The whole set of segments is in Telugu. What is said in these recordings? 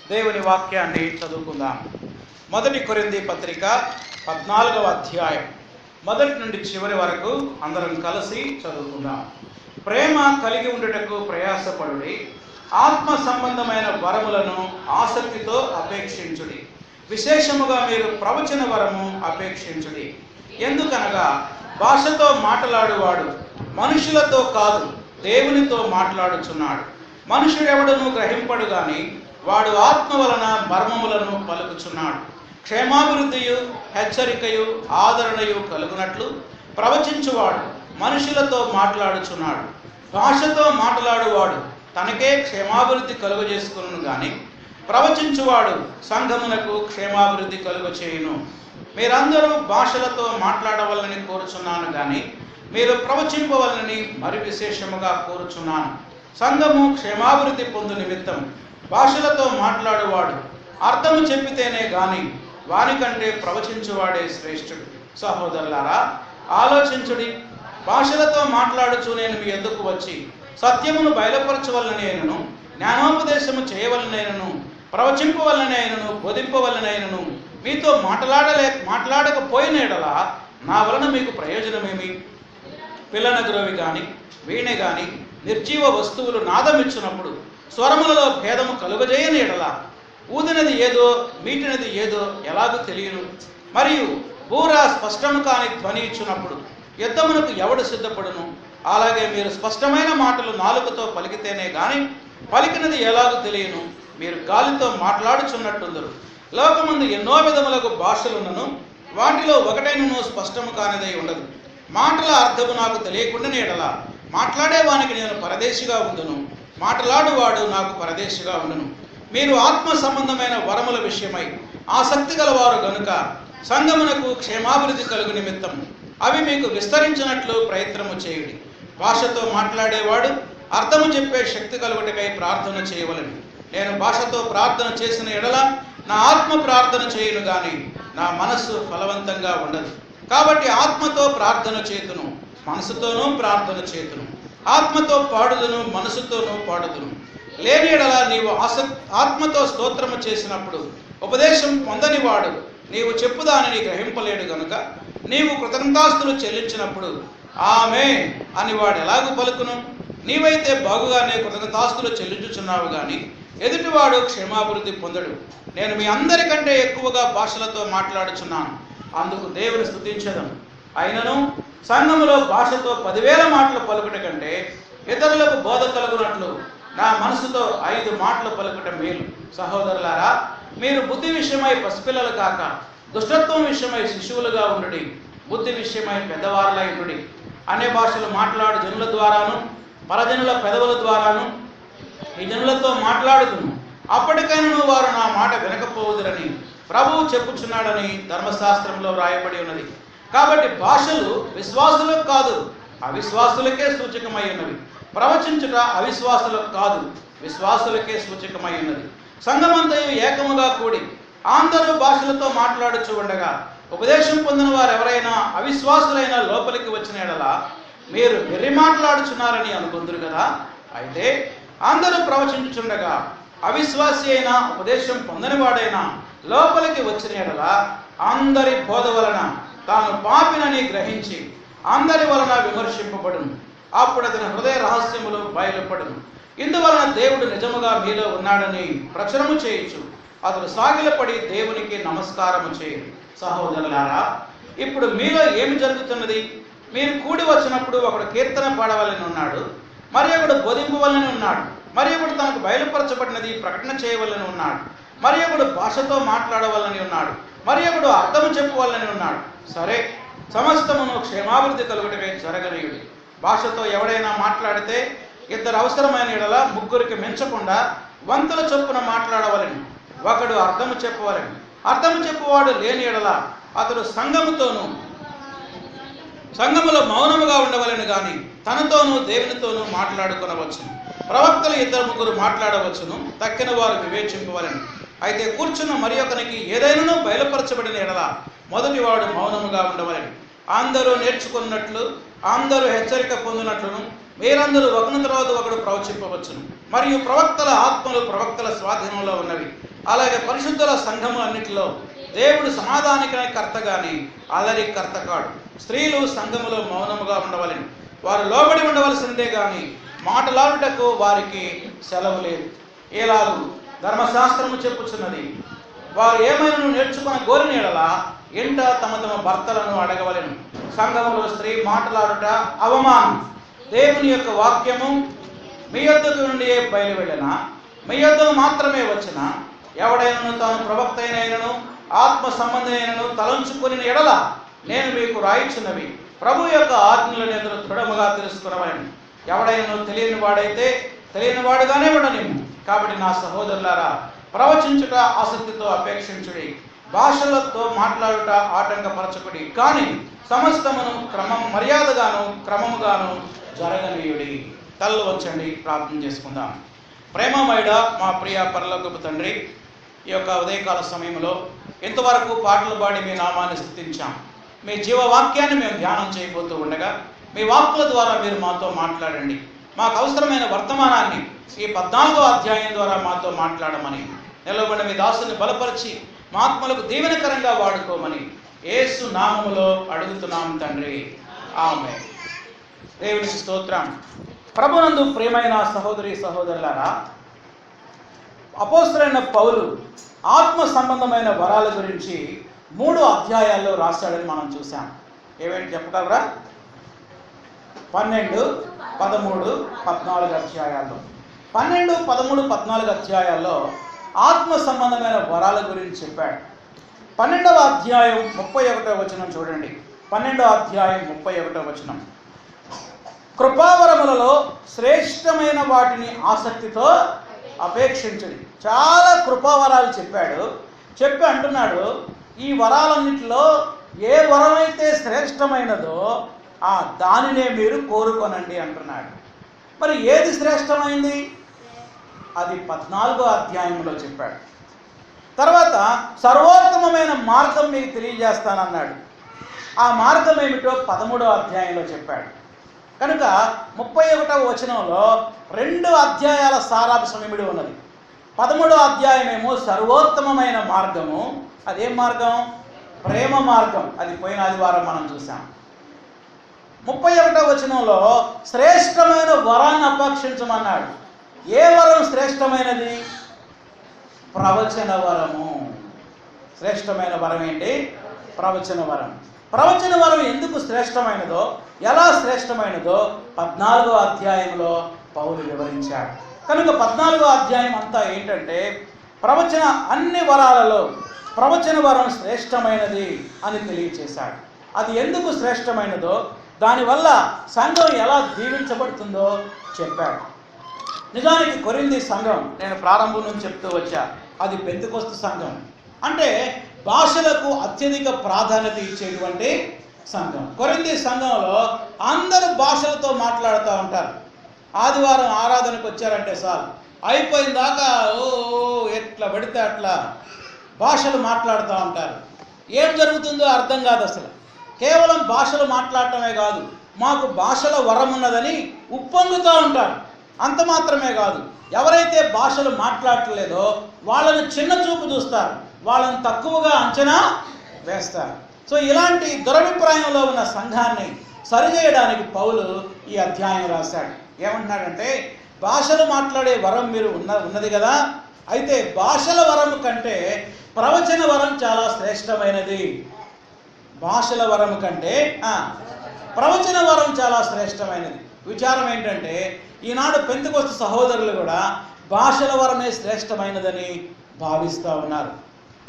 దేవుని వాక్యాన్ని చదువుకుందాం. మొదటి కొరింథీ పత్రిక 14వ అధ్యాయం మొదటి నుండి చివరి వరకు అందరం కలిసి చదువుకుందాం. ప్రేమ కలిగి ఉండుటకు ప్రయాసపడుడి, ఆత్మ సంబంధమైన వరములను ఆసక్తితో అపేక్షించుడి, విశేషముగా మీరు ప్రవచన వరము అపేక్షించుడి. ఎందుకనగా భాషతో మాట్లాడువాడు మనుషులతో కాదు, దేవునితో మాట్లాడుచున్నాడు. మనుషుడెవడను గ్రహింపడు గాని వాడు ఆత్మ వలన మర్మములను పలుకుచున్నాడు. క్షేమాభివృద్ధియు హెచ్చరికయు ఆదరణయు కలుగునట్లు ప్రవచించువాడు మనుషులతో మాట్లాడుచున్నాడు. భాషతో మాట్లాడువాడు తనకే క్షేమాభివృద్ధి కలుగజేసుకును గాని ప్రవచించువాడు సంఘమునకు క్షేమాభివృద్ధి కలుగచేయును. మీరందరూ భాషలతో మాట్లాడవలనని కోరుచున్నాను గాని మీరు ప్రవచింపవలనని మరి విశేషముగా కోరుచున్నాను. సంఘము క్షేమాభివృద్ధి పొందు నిమిత్తం భాషలతో మాట్లాడువాడు అర్థము చెప్పితేనే గాని వానికంటే ప్రవచించువాడే శ్రేష్ఠుడు. సహోదరులారా, ఆలోచించుడి. భాషలతో మాట్లాడుచు నేను మీ ఎద్దుకు వచ్చి సత్యమును బయలుపరచవలనైనను, జ్ఞానోపదేశము చేయవలనైనను, ప్రవచింపవలనైనను, బోధింపవలనైనను మీతో మాట్లాడకపోయిన ఎడల నా వలన మీకు ప్రయోజనమేమి? పిల్లన గ్రోవి గాని వీణె గాని నిర్జీవ వస్తువులు నాదమిచ్చినప్పుడు స్వరములలో భేదము కలుగజేయని ఎడల ఊదినది ఏదో మీటినది ఏదో ఎలాగూ తెలియను. మరియు బూర స్పష్టము కాని ధ్వని ఇచ్చినప్పుడు యుద్ధమునకు ఎవడు సిద్ధపడును? అలాగే మీరు స్పష్టమైన మాటలు నాలుకతో పలికితేనే గాని పలికినది ఎలాగూ తెలియను. మీరు గాలితో మాట్లాడుచున్నట్టుందరు. లోకమందు ఎన్నో విధములకు భాషలున్నను, వాటిలో ఒకటైనను స్పష్టము కానిదై ఉండదు. మాటల అర్థము నాకు తెలియకుండానే ఎడల మాట్లాడేవానికి నేను పరదేశిగా ఉండును, మాట్లాడువాడు నాకు పరదేశిగా ఉండును. మీరు ఆత్మ సంబంధమైన వరముల విషయమై ఆసక్తి గలవారు గనుక సంఘమునకు క్షేమాభివృద్ధి కలుగు నిమిత్తం అవి మీకు విస్తరించినట్లు ప్రయత్నము చేయుడి. భాషతో మాట్లాడేవాడు అర్థము చెప్పే శక్తి కలుగుటకై ప్రార్థన చేయవలెను. నేను భాషతో ప్రార్థన చేసిన ఎడల నా ఆత్మ ప్రార్థన చేయును గాని నా మనస్సు ఫలవంతంగా ఉండదు. కాబట్టి ఆత్మతో ప్రార్థన చేతును, మనసుతోనూ ప్రార్థన చేతును. ఆత్మతో పాడుదును, మనసుతోనూ పాడుదును. లేని ఎడల నీవు ఆత్మతో స్తోత్రము చేసినప్పుడు ఉపదేశం పొందనివాడు నీవు చెప్పుదానిని గ్రహింపలేడు గనుక నీవు కృతజ్ఞతాస్తులు చెల్లించినప్పుడు ఆమేన్ అని వాడు ఎలాగూ పలుకును? నీవైతే బాగుగానే కృతజ్ఞతాస్తులు చెల్లించుచున్నావు గాని ఎదుటివాడు క్షేమాభివృద్ధి పొందడు. నేను మీ అందరికంటే ఎక్కువగా భాషలతో మాట్లాడుచున్నాను, అందుకు దేవుని స్తుతించదను. అయినను సంఘములో భాషతో 10,000 మాటలు పలుకుట కంటే ఇతరులకు బోధ కలుగునట్లు నా మనసుతో 5 మాటలు పలుకుట మేలు. సహోదరులారా, మీరు బుద్ధి విషయమై పసిపిల్లలు కాక దుష్టత్వం విషయమై శిశువులుగా ఉండుడి, బుద్ధి విషయమై పెద్దవారులై ఉండుడి. అనే భాషలు మాట్లాడు జనుల ద్వారాను పరజనుల పెదవుల ద్వారాను ఈ జనులతో మాట్లాడుతును. అప్పటికైనా వారు నా మాట వినకపోవుదురని ప్రభువు చెప్పుచున్నాడని ధర్మశాస్త్రంలో రాయబడి ఉన్నది. కాబట్టి భాషలు విశ్వాసులకు కాదు, అవిశ్వాసులకే సూచకమై ఉన్నవి. ప్రవచించుట అవిశ్వాసులకు కాదు, విశ్వాసులకే సూచకమై ఉన్నది. సంఘమంతయు ఏకముగా కూడి అందరూ భాషలతో మాట్లాడుచు ఉండగా ఉపదేశం పొందిన వారు ఎవరైనా అవిశ్వాసులైన లోపలికి వచ్చిన ఎడల మీరు వెర్రి మాట్లాడుచున్నారని అనుకుందురు కదా. అయితే అందరూ ప్రవచించుచుండగా అవిశ్వాసి అయినా ఉపదేశం పొందని వాడైనా లోపలికి వచ్చిన ఎడల అందరి బోధ వలన తాను పాపినని గ్రహించి అందరి వలన విమర్శింపబడును. అప్పుడు అతని హృదయ రహస్యములు బయలుపడును. ఇందువలన దేవుడు నిజముగా మీలో ఉన్నాడని ప్రచురము చేయొచ్చు. అతడు సాగిలపడి దేవునికి నమస్కారము చేయడు. సహోదరులారా, ఇప్పుడు మీలో ఏమి జరుగుతున్నది? మీరు కూడి వచ్చినప్పుడు ఒకడు కీర్తన పాడవలని ఉన్నాడు, మరి ఒకడు బోధింపవలని ఉన్నాడు, మరి ఒకడు తనకు బయలుపరచబడినది ప్రకటన చేయవలని ఉన్నాడు, మరి ఒకడు భాషతో మాట్లాడవలని ఉన్నాడు, మరి ఒకడు అర్థము చెప్పవలని ఉన్నాడు. సరే, సమస్తమును క్షేమాభివృద్ధి కలుగుటకై జరగనీయుడు. భాషతో ఎవడైనా మాట్లాడితే 2 అవసరమైన ఎడల 3కి మించకుండా వంతుల చొప్పున మాట్లాడవలని, ఒకడు అర్థము చెప్పవలని. అర్థము చెప్పువాడు లేని ఎడల అతడు సంఘములో మౌనముగా ఉండవలను గాని తనతోనూ దేవునితోనూ మాట్లాడుకొనవచ్చును. ప్రవక్తలు 2-3 మాట్లాడవచ్చును, తక్కిన వారు వివేచింపవలను. అయితే కూర్చున్న మరి ఒకనికి ఏదైనా బయలుపరచబడిన ఎడల మొదటివాడు మౌనముగా ఉండవలని. అందరూ నేర్చుకున్నట్లు, అందరూ హెచ్చరిక పొందినట్లును మీరందరూ ఒకరి తర్వాత ఒకడు ప్రవచింపవచ్చును. మరియు ప్రవక్తల ఆత్మలు ప్రవక్తల సేవకుల స్వాధీనంలో ఉన్నవి. అలాగే పరిశుద్ధుల సంఘము అన్నిటిలో దేవుడు సమాధానికై కర్త గాని అల్లరి కర్త కాడు. స్త్రీలు సంఘములో మౌనముగా ఉండవలెను. వారు లోబడి ఉండవలసిందే గాని మాటలాడుటకు వారికి సెలవు లేదు. ఏలాగు ధర్మశాస్త్రము చెప్పుచున్నది, వారు ఏమైనా నేర్చుకున్న గోరిన ఎడల ఎంట తమ తమ భర్తలను అడగవలెను. సంఘములో స్త్రీ మాటలాడుట అవమానం. దేవుని యొక్క వాక్యము మీ యొద్దకు నుండి బయలువెళ్ళిన మీ యొద్దకు మాత్రమే వచ్చిన ఎవడైనను తాను ప్రవక్త అయినను ఆత్మ సంబంధమైనను తలంచుకొని ఎడల నేను మీకు రాయిచున్నవి ప్రభు యొక్క ఆజ్ఞలను ఎదురు దృఢముగా తెలుసుకునవలెను. ఎవడైనను తెలియని వాడైతే తెలియని వాడుగానే ఉండనిమ్ము. కాబట్టి నా సహోదరులారా, ప్రవచించుట ఆసక్తితో అపేక్షించుడి, భాషలతో మాట్లాడుట ఆటంకపరచకుడి, కానీ సమస్తమును మర్యాదగాను క్రమముగాను జరగనీయుడి. తల్లు వచ్చండి, ప్రార్థన చేసుకుందాం. ప్రేమమయుడ మా ప్రియ పరలోకపు తండ్రి, ఈ యొక్క ఉదయకాల సమయంలో ఇంతవరకు పాటలు పాడి మీ నామాన్ని స్తుతించాం. మీ జీవవాక్యాన్ని మేము ధ్యానం చేయబోతూ ఉండగా మీ వాక్కుల ద్వారా మీరు మాతో మాట్లాడండి. మాకు అవసరమైన వర్తమానాన్ని ఈ 14వ అధ్యాయం ద్వారా మాతో మాట్లాడమని, నిలబడిన మీ దాసుని బలపరిచి మా ఆత్మలకు దీవెనకరంగా వాడుకోమని యేసు నామములో అడుగుతున్నాం తండ్రి, ఆమేన్. దేవునికి స్తోత్రం. ప్రభునందు ప్రియమైన సహోదరి సహోదరులారా, అపోస్తలుడైన పౌలు ఆత్మ సంబంధమైన వరాల గురించి 3 అధ్యాయాల్లో రాశాడని మనం చూసాం. ఏమేంటి చెప్పగలరా? 12, 13, 14 అధ్యాయాల్లో 12, 13, 14 అధ్యాయాల్లో ఆత్మ సంబంధమైన వరాల గురించి చెప్పాడు. 12వ అధ్యాయం 31వ వచనం చూడండి. 12వ అధ్యాయం 31వ వచనం, కృపావరములలో శ్రేష్టమైన వాటిని ఆసక్తితో అపేక్షించండి. చాలా కృపావరాలు చెప్పి అంటున్నాడు, ఈ వరాలన్నిటిలో ఏ వరమైతే శ్రేష్టమైనదో దానినే మీరు కోరుకొనండి అంటున్నాడు. మరి ఏది శ్రేష్టమైంది? అది 14వ అధ్యాయంలో చెప్పాడు. తర్వాత సర్వోత్తమమైన మార్గం మీకు తెలియజేస్తానన్నాడు. ఆ మార్గం ఏమిటో 13వ అధ్యాయంలో చెప్పాడు. కనుక 31వ వచనంలో 2 అధ్యాయాల సారాంశం ఇమిడి ఉన్నది. 13వ అధ్యాయం ఏమో సర్వోత్తమమైన మార్గము. అదేం మార్గం? ప్రేమ మార్గం. అది పోయిన ఆదివారం మనం చూసాం. 31వ వచనంలో శ్రేష్టమైన వరాన్ని అపేక్షించమన్నాడు. ఏ వరం శ్రేష్టమైనది? ప్రవచన వరము. శ్రేష్టమైన వరం ఏంటి? ప్రవచన వరం. ప్రవచన వరం ఎందుకు శ్రేష్టమైనదో, ఎలా శ్రేష్టమైనదో 14వ అధ్యాయంలో పౌలు వివరించాడు. కనుక 14వ అధ్యాయం అంతా ఏంటంటే అన్ని వరాలలో ప్రవచన వరం శ్రేష్టమైనది అని తెలియచేశాడు. అది ఎందుకు శ్రేష్టమైనదో, దానివల్ల సంఘం ఎలా దీవించబడుతుందో చెప్పాడు. నిజానికి కొరింథీ సంఘం, నేను ప్రారంభం నుంచి చెప్తూ వచ్చా, అది పెంతెకొస్తు సంఘం. అంటే భాషలకు అత్యధిక ప్రాధాన్యత ఇచ్చేటువంటి సంఘం. కొరింథీ సంఘంలో అందరూ భాషలతో మాట్లాడుతూ ఉంటారు. ఆదివారం ఆరాధనకు వచ్చారంటే చాలు, అయిపోయిన దాకా ఎట్లా పడితే అట్లా భాషలు మాట్లాడుతూ ఉంటారు. ఏం జరుగుతుందో అర్థం కాదు అసలు. కేవలం భాషలు మాట్లాడటమే కాదు, మాకు భాషల వరం ఉన్నదని ఉప్పొంగుతూ ఉంటారు. అంత మాత్రమే కాదు, ఎవరైతే భాషలు మాట్లాడలేదో వాళ్ళని చిన్న చూపు చూస్తారు, వాళ్ళని తక్కువగా అంచనా వేస్తారు. సో ఇలాంటి దురభిప్రాయంలో ఉన్న సంఘాన్ని సరిచేయడానికి పౌలు ఈ అధ్యాయం రాశాడు. ఏమంటున్నాడంటే, భాషలు మాట్లాడే వరం మీరు ఉన్నది కదా, అయితే భాషల వరం కంటే ప్రవచన వరం చాలా శ్రేష్టమైనది. భాషల వరం కంటే ప్రవచన వరం చాలా శ్రేష్టమైనది. విచారం ఏంటంటే, ఈనాడు పెంతెకొస్తు సహోదరులు కూడా భాషల వరమే శ్రేష్టమైనదని భావిస్తూ ఉన్నారు.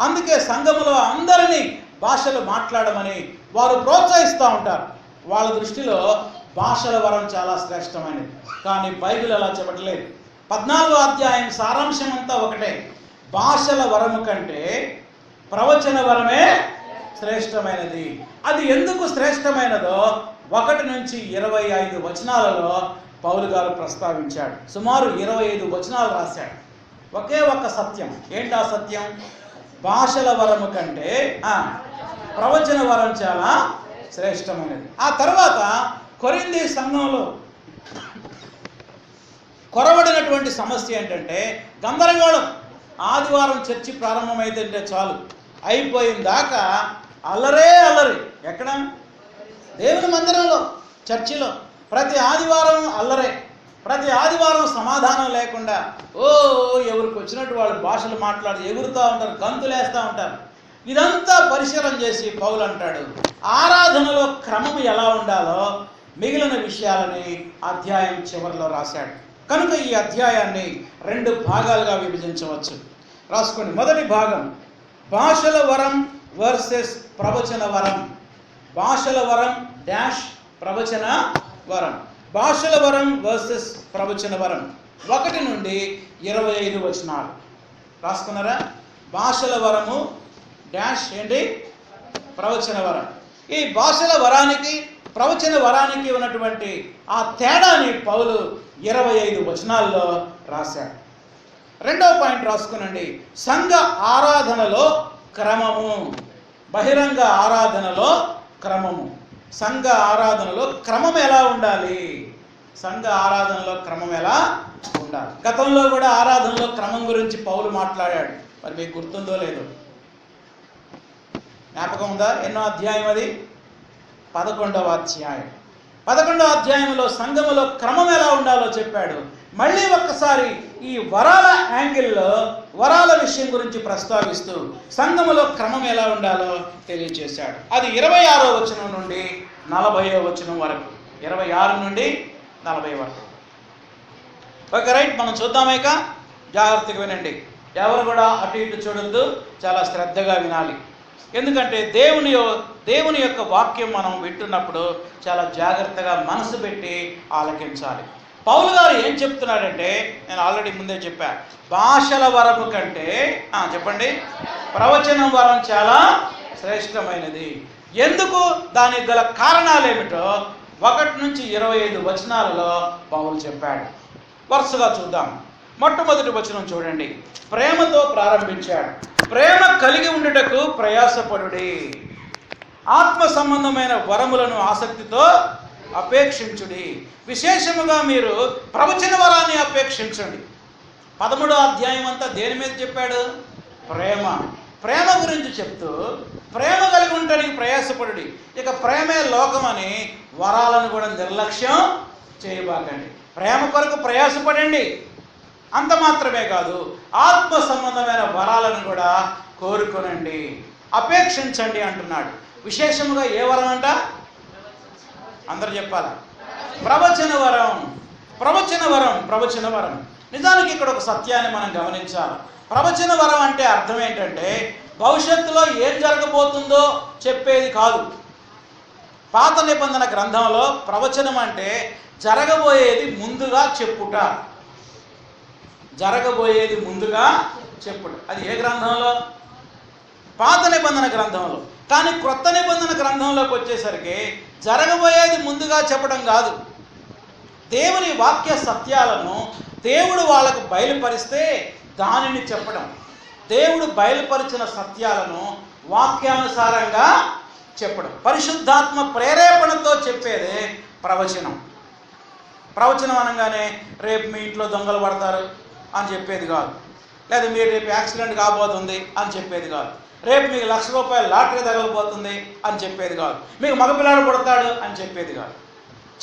అందుకే సంఘములో అందరినీ భాషలు మాట్లాడమని వారు ప్రోత్సహిస్తూ ఉంటారు. వాళ్ళ దృష్టిలో భాషల వరం చాలా శ్రేష్టమైనది. కానీ బైబిల్ అలా చెప్పట్లేదు. 14వ అధ్యాయం సారాంశం అంతా ఒకటే, భాషల వరము కంటే ప్రవచన వరమే శ్రేష్టమైనది. అది ఎందుకు శ్రేష్టమైనదో 1 నుంచి 25 వచనాలలో పౌలు గారు ప్రస్తావించాడు. సుమారు 25 వచనాలు రాశాడు. ఒకే ఒక్క సత్యం. ఏంటా సత్యం? భాషల వరము కంటే ప్రవచన వరం చాలా శ్రేష్టమైనది. ఆ తర్వాత కొరింథీ సంఘంలో కొరవడినటువంటి సమస్య ఏంటంటే గందరగోళం. ఆదివారం చర్చి ప్రారంభమైతే చాలు, అయిపోయిన దాకా అల్లరే అల్లరి. ఎక్కడ? దేవుని మందిరంలో, చర్చిలో ప్రతి ఆదివారం అల్లరే. ప్రతి ఆదివారం సమాధానం లేకుండా ఎవరికి వచ్చినట్టు వాళ్ళు భాషలు మాట్లాడి ఎగురుతూ ఉంటారు, గంతులేస్తూ ఉంటారు. ఇదంతా పరిశీలన చేసి పౌలు అంటాడు, ఆరాధనలో క్రమం ఎలా ఉండాలో మిగిలిన విషయాలని అధ్యాయం చివరిలో రాశాడు. కనుక ఈ అధ్యాయాన్ని 2 భాగాలుగా విభజించవచ్చు. రాసుకోండి. మొదటి భాగం భాషల వరం వర్సెస్ ప్రవచన వరం. భాషల వరం డాష్ ప్రవచన వరం. భాషల వరం వర్సెస్ ప్రవచన వరం 1 నుండి 25 వచనాలు రాసుకున్నారా? భాషల వరము డాష్ ఏంటి? ప్రవచన వరం. ఈ భాషల వరానికి ప్రవచన వరానికి ఉన్నటువంటి ఆ తేడాని పౌలు 25 వచనాల్లో రాశాడు. 2వ పాయింట్ రాసుకునండి. సంఘ ఆరాధనలో క్రమము. బహిరంగ ఆరాధనలో క్రమము. సంఘ ఆరాధనలో క్రమం ఎలా ఉండాలి? సంఘ ఆరాధనలో క్రమం ఎలా ఉండాలి? గతంలో కూడా ఆరాధనలో క్రమం గురించి పౌలు మాట్లాడాడు. మరి మీకు గుర్తుందో లేదో? జ్ఞాపకం ఉందా? ఎన్నో అధ్యాయం అది? 11వ అధ్యాయం. 11వ అధ్యాయంలో సంఘములో క్రమం ఎలా ఉండాలో చెప్పాడు. మళ్ళీ ఒక్కసారి ఈ వరాల యాంగిల్లో వరాల విషయం గురించి ప్రస్తావిస్తూ సంఘములో క్రమం ఎలా ఉండాలో తెలియజేశాడు. అది 26వ వచనం నుండి 40వ వచనం వరకు. 26 నుండి 40 వరకు. Okay, right. మనం చూద్దామేక. జాగ్రత్తగా వినండి. ఎవరు కూడా అటు ఇటు చూడొద్దు, చాలా శ్రద్ధగా వినాలి. ఎందుకంటే దేవుని యొక్క వాక్యం మనం వింటున్నప్పుడు చాలా జాగ్రత్తగా మనసు పెట్టి ఆలకించాలి. పౌలు గారు ఏం చెప్తున్నాడంటే, నేను ఆల్రెడీ ముందే చెప్పా, భాషల వరము కంటే చెప్పండి ప్రవచనం వరం చాలా శ్రేష్టమైనది. ఎందుకు? దానికి గల కారణాలు ఏమిటో 1 నుంచి 25 వచనాలలో పౌలు చెప్పాడు. వరుసగా చూద్దాం. మొట్టమొదటి వచనం చూడండి. ప్రేమతో ప్రారంభించాడు. ప్రేమ కలిగి ఉండుటకు ప్రయాసపడుడి. ఆత్మ సంబంధమైన వరములను ఆసక్తితో అపేక్షించుడి. విశేషముగా మీరు ప్రవచన వరాన్ని అపేక్షించండి. 13వ అధ్యాయం అంతా దేని మీద చెప్పాడు? ప్రేమ గురించి చెప్తూ ప్రేమ కలిగి ఉండటానికి ప్రయాసపడుడి. ఇక ప్రేమే లోకమని వరాలను కూడా నిర్లక్ష్యం చేయబాకండి. ప్రేమ కొరకు ప్రయాసపడండి. అంత మాత్రమే కాదు, ఆత్మ సంబంధమైన వరాలను కూడా కోరుకోనండి, అపేక్షించండి అంటున్నాడు. విశేషముగా ఏ వరం అంట? అందరు చెప్పాలి. ప్రవచన వరం. నిజానికి ఇక్కడ ఒక సత్యాన్ని మనం గమనించాలి. ప్రవచన వరం అంటే అర్థం ఏంటంటే భవిష్యత్తులో ఏం జరగబోతుందో చెప్పేది కాదు. పాత నిబంధన గ్రంథంలో ప్రవచనం అంటే జరగబోయేది ముందుగా చెప్పుట. అది ఏ గ్రంథంలో? పాత నిబంధన గ్రంథంలో. కానీ క్రొత్త నిబంధన గ్రంథంలోకి వచ్చేసరికి జరగబోయేది ముందుగా చెప్పడం కాదు. దేవుని వాక్య సత్యాలను దేవుడు వాళ్ళకు బయలుపరిస్తే దానిని చెప్పడం. దేవుడు బయలుపరిచిన సత్యాలను వాక్యానుసారంగా చెప్పడం. పరిశుద్ధాత్మ ప్రేరేపణతో చెప్పేదే ప్రవచనం అనగానే రేపు మీ ఇంట్లో దొంగలు పడతారు అని చెప్పేది కాదు, లేదా మీరు రేపు యాక్సిడెంట్ కాబోతుంది అని చెప్పేది కాదు, రేపు మీకు ₹1,00,000 లాటరీ తగలబోతుంది అని చెప్పేది కాదు, మీకు మగపిల్లాడు పుడతాడు అని చెప్పేది కాదు.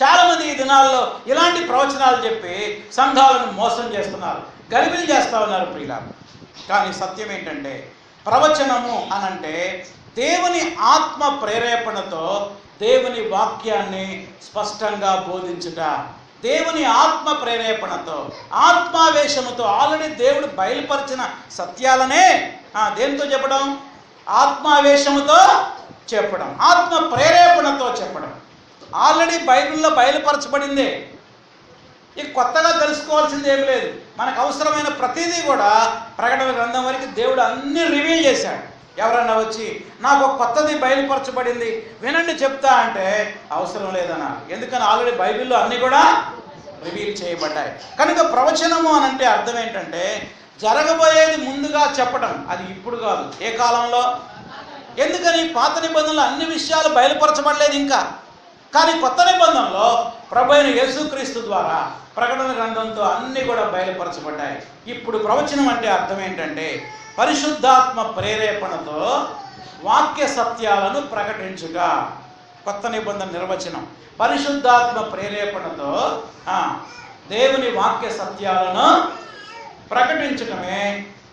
చాలామంది ఈ దినాల్లో ఇలాంటి ప్రవచనాలు చెప్పి సంఘాలను మోసం చేస్తున్నారు, గలిబిలి చేస్తూ ఉన్నారు ప్రియులారా. కానీ సత్యం ఏంటంటే ప్రవచనము అనంటే దేవుని ఆత్మ ప్రేరేపణతో దేవుని వాక్యాన్ని స్పష్టంగా బోధించుట. దేవుని ఆత్మ ప్రేరేపణతో, ఆత్మావేశముతో ఆల్రెడీ దేవుడు బయలుపరిచిన సత్యాలనే దేనితో చెప్పడం? ఆత్మావేశముతో చెప్పడం, ఆత్మ ప్రేరేపణతో చెప్పడం. ఆల్రెడీ బైబిల్లో బయలుపరచబడిందే, ఇక కొత్తగా తెలుసుకోవాల్సింది ఏమి లేదు. మనకు అవసరమైన ప్రతిదీ కూడా ప్రకటన గ్రంథం వరకు దేవుడు అన్నీ రివీల్ చేశాడు. ఎవరన్నా వచ్చి నాకు ఒక కొత్తది బయలుపరచబడింది వినండి చెప్తా అంటే అవసరం లేదన్నా. ఎందుకని ఆల్రెడీ బైబిల్లో అన్నీ కూడా రివీల్ చేయబడ్డాయి. కనుక ప్రవచనము అని అంటే అర్థం ఏంటంటే జరగబోయేది ముందుగా చెప్పడం. అది ఇప్పుడు కాదు, ఏ కాలంలో? ఎందుకని పాత నిబంధనలో అన్ని విషయాలు బయలుపరచబడలేదు ఇంకా. కానీ కొత్త నిబంధనలో ప్రభు అయిన యేసుక్రీస్తు ద్వారా ప్రకటన గ్రంథంతో అన్నీ కూడా బయలుపరచబడ్డాయి. ఇప్పుడు ప్రవచనం అంటే అర్థం ఏంటంటే పరిశుద్ధాత్మ ప్రేరేపణతో వాక్య సత్యాలను ప్రకటించుట. కొత్త నిబంధన నిర్వచనం పరిశుద్ధాత్మ ప్రేరేపణతో దేవుని వాక్య సత్యాలను ప్రకటించటమే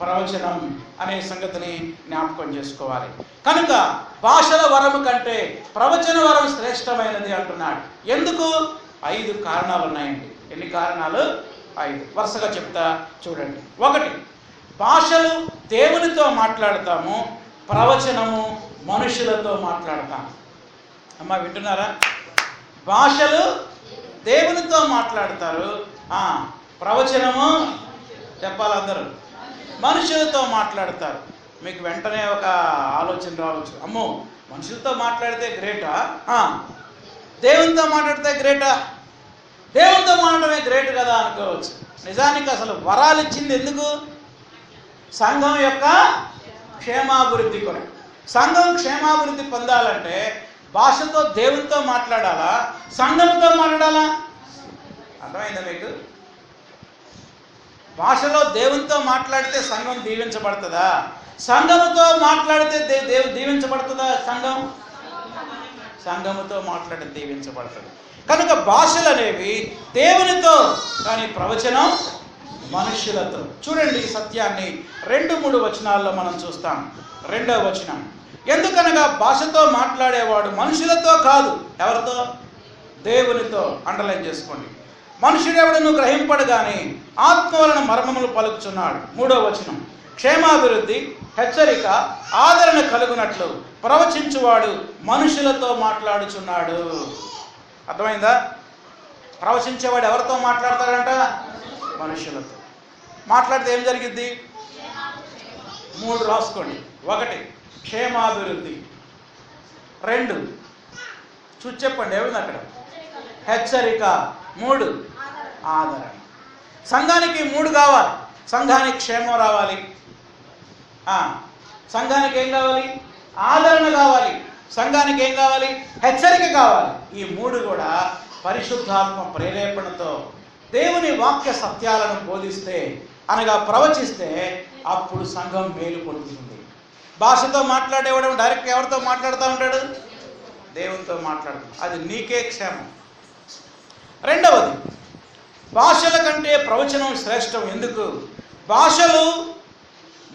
ప్రవచనం అనే సంగతిని జ్ఞాపకం చేసుకోవాలి. కనుక భాషల వరము కంటే ప్రవచన వరం శ్రేష్టమైనది అంటున్నాడు. ఎందుకు? 5 కారణాలు ఉన్నాయండి. ఎన్ని కారణాలు? 5. వరుసగా చెప్తా చూడండి. 1, భాషలు దేవునితో మాట్లాడతాము, ప్రవచనము మనుషులతో మాట్లాడతాము. అమ్మ వింటున్నారా? భాషలు దేవునితో మాట్లాడతారు, ప్రవచనము చెప్పాలి అందరూ మనుషులతో మాట్లాడతారు. మీకు వెంటనే ఒక ఆలోచన రావచ్చు, అమ్మో మనుషులతో మాట్లాడితే గ్రేటా, దేవునితో మాట్లాడితే గ్రేటా? దేవునితో మాట్లాడమే గ్రేట్ కదా అనుకోవచ్చు. నిజానికి అసలు వరాలు ఇచ్చింది ఎందుకు? సంఘం యొక్క క్షేమాభివృద్ధి కొరకు. సంఘం క్షేమాభివృద్ధి పొందాలంటే భాషతో దేవునితో మాట్లాడాలా, సంఘంతో మాట్లాడాలా? అర్థమైందా మీకు? భాషలో దేవునితో మాట్లాడితే సంఘం దీవించబడుతుందా? సంఘముతో మాట్లాడితే దీవించబడుతుందా? సంఘముతో మాట్లాడితే దీవించబడుతుంది. కనుక భాషలు అనేవి దేవునితో, కానీ ప్రవచనం మనుష్యులతో. చూడండి ఈ సత్యాన్ని 2-3 వచనాల్లో మనం చూస్తాం. 2వ వచనం, ఎందుకనగా భాషతో మాట్లాడేవాడు మనుషులతో కాదు. ఎవరితో? దేవునితో. అండర్లైన్ చేసుకోండి. మనుషుడెవడను గ్రహింపడు గాని ఆత్మ వలన మర్మములు పలుకుచున్నాడు. 3వ వచనం, క్షేమాభివృద్ధి, హెచ్చరిక, ఆదరణ కలుగునట్లు ప్రవచించువాడు మనుషులతో మాట్లాడుచున్నాడు. అర్థమైందా? ప్రవచించేవాడు ఎవరితో మాట్లాడతాడంట? మనుషులతో. మాట్లాడితే ఏం జరిగిద్ది? 3 రాసుకోండి. 1 క్షేమాభివృద్ధి, 2 చూసి చెప్పండి ఏముంది అక్కడ? హెచ్చరిక, 3 ఆదరణ. సంఘానికి 3 కావాలి. సంఘానికి క్షేమం రావాలి, సంఘానికి ఏం కావాలి? ఆదరణ కావాలి. సంఘానికి ఏం కావాలి? హెచ్చరిక కావాలి. ఈ 3 కూడా పరిశుద్ధాత్మ ప్రేరేపణతో దేవుని వాక్య సత్యాలను బోధిస్తే, అనగా ప్రవచిస్తే అప్పుడు సంఘం మేలు పొందుతుంది. భాషతో మాట్లాడేవాడు డైరెక్ట్ ఎవరితో మాట్లాడుతూ ఉంటాడు? దేవునితో మాట్లాడుతాడు. అది నీకే క్షేమం. 2వది, భాషల కంటే ప్రవచనం శ్రేష్టం. ఎందుకు? భాషలు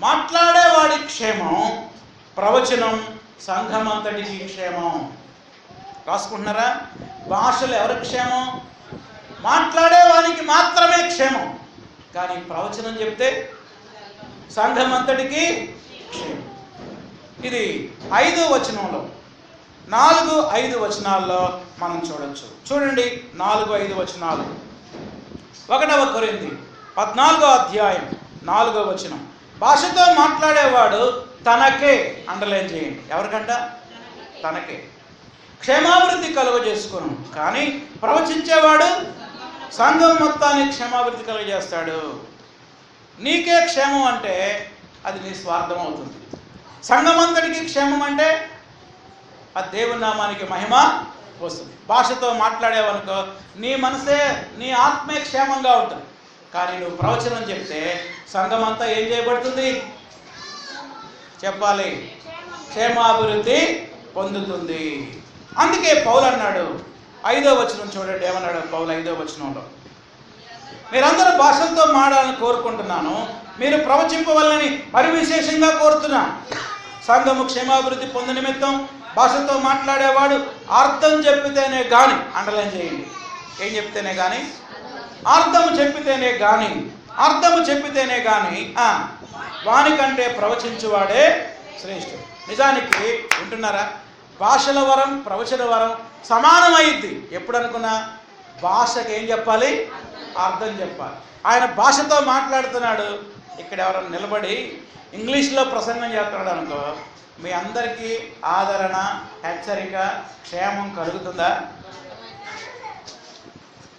మాట్లాడేవాడి క్షేమం, ప్రవచనం సంఘమంతటికి క్షేమం. రాసుకుంటున్నారా? భాషలు ఎవరికి క్షేమం? మాట్లాడేవానికి మాత్రమే క్షేమం. కానీ ప్రవచనం చెప్తే సంఘమంతటికి క్షేమం. ఇది 5వ వచనంలో, 4-5 వచనాల్లో మనం చూడొచ్చు. చూడండి 4-5 వచనాలు. 1వ కొరింథీ 14వ అధ్యాయం 4వ వచనం, భాషతో మాట్లాడేవాడు తనకే, అండర్లైన్ చేయండి, ఎవరికంట? తనకే క్షేమాభివృద్ధి కలుగజేసుకును, కానీ ప్రవచించేవాడు సంఘం మొత్తానికి క్షేమాభివృద్ధి కలుగజేస్తాడు. నీకే క్షేమం అంటే అది నీ స్వార్థం అవుతుంది. సంఘమంతటికి క్షేమం అంటే ఆ దేవుని నామానికి మహిమ వస్తుంది. భాషతో మాట్లాడేవనుకో నీ మనసే, నీ ఆత్మే క్షేమంగా ఉంటుంది. కానీ నువ్వు ప్రవచనం చెప్తే సంఘమంతా ఏం చేయబడుతుంది? చెప్పాలి, క్షేమాభివృద్ధి పొందుతుంది. అందుకే పౌలు అన్నాడు, 5వ వచనం చూడండి ఏమన్నాడు పౌలు 5వ వచనంలో, మీరందరూ భాషలతో మాట్లాడాలని కోరుకుంటున్నాను, మీరు ప్రవచింపవల్లని మరి విశేషంగా కోరుతున్నాను. సంఘము క్షేమాభివృద్ధి పొంద నిమిత్తం భాషతో మాట్లాడేవాడు అర్థం చెప్పితేనే కానీ, అండర్లైన్ చేయండి, ఏం చెప్తేనే కానీ? అర్థము చెప్పితేనే కానీ, అర్థము చెప్పితేనే కానీ వానికంటే ప్రవచించువాడే శ్రేష్ఠుడు. నిజానికి వింటున్నారా? భాషల వరం, ప్రవచన వరం సమానమైద్ది. ఎప్పుడు అనుకున్నా భాషకి ఏం చెప్పాలి? అర్థం చెప్పాలి. ఆయన భాషతో మాట్లాడుతున్నాడు, ఇక్కడ ఎవరైనా నిలబడి ఇంగ్లీష్లో ప్రసంగం చేస్తున్నాడు అనుకో, మీ అందరికీ ఆదరణ, హెచ్చరిక, క్షేమం కలుగుతుందా?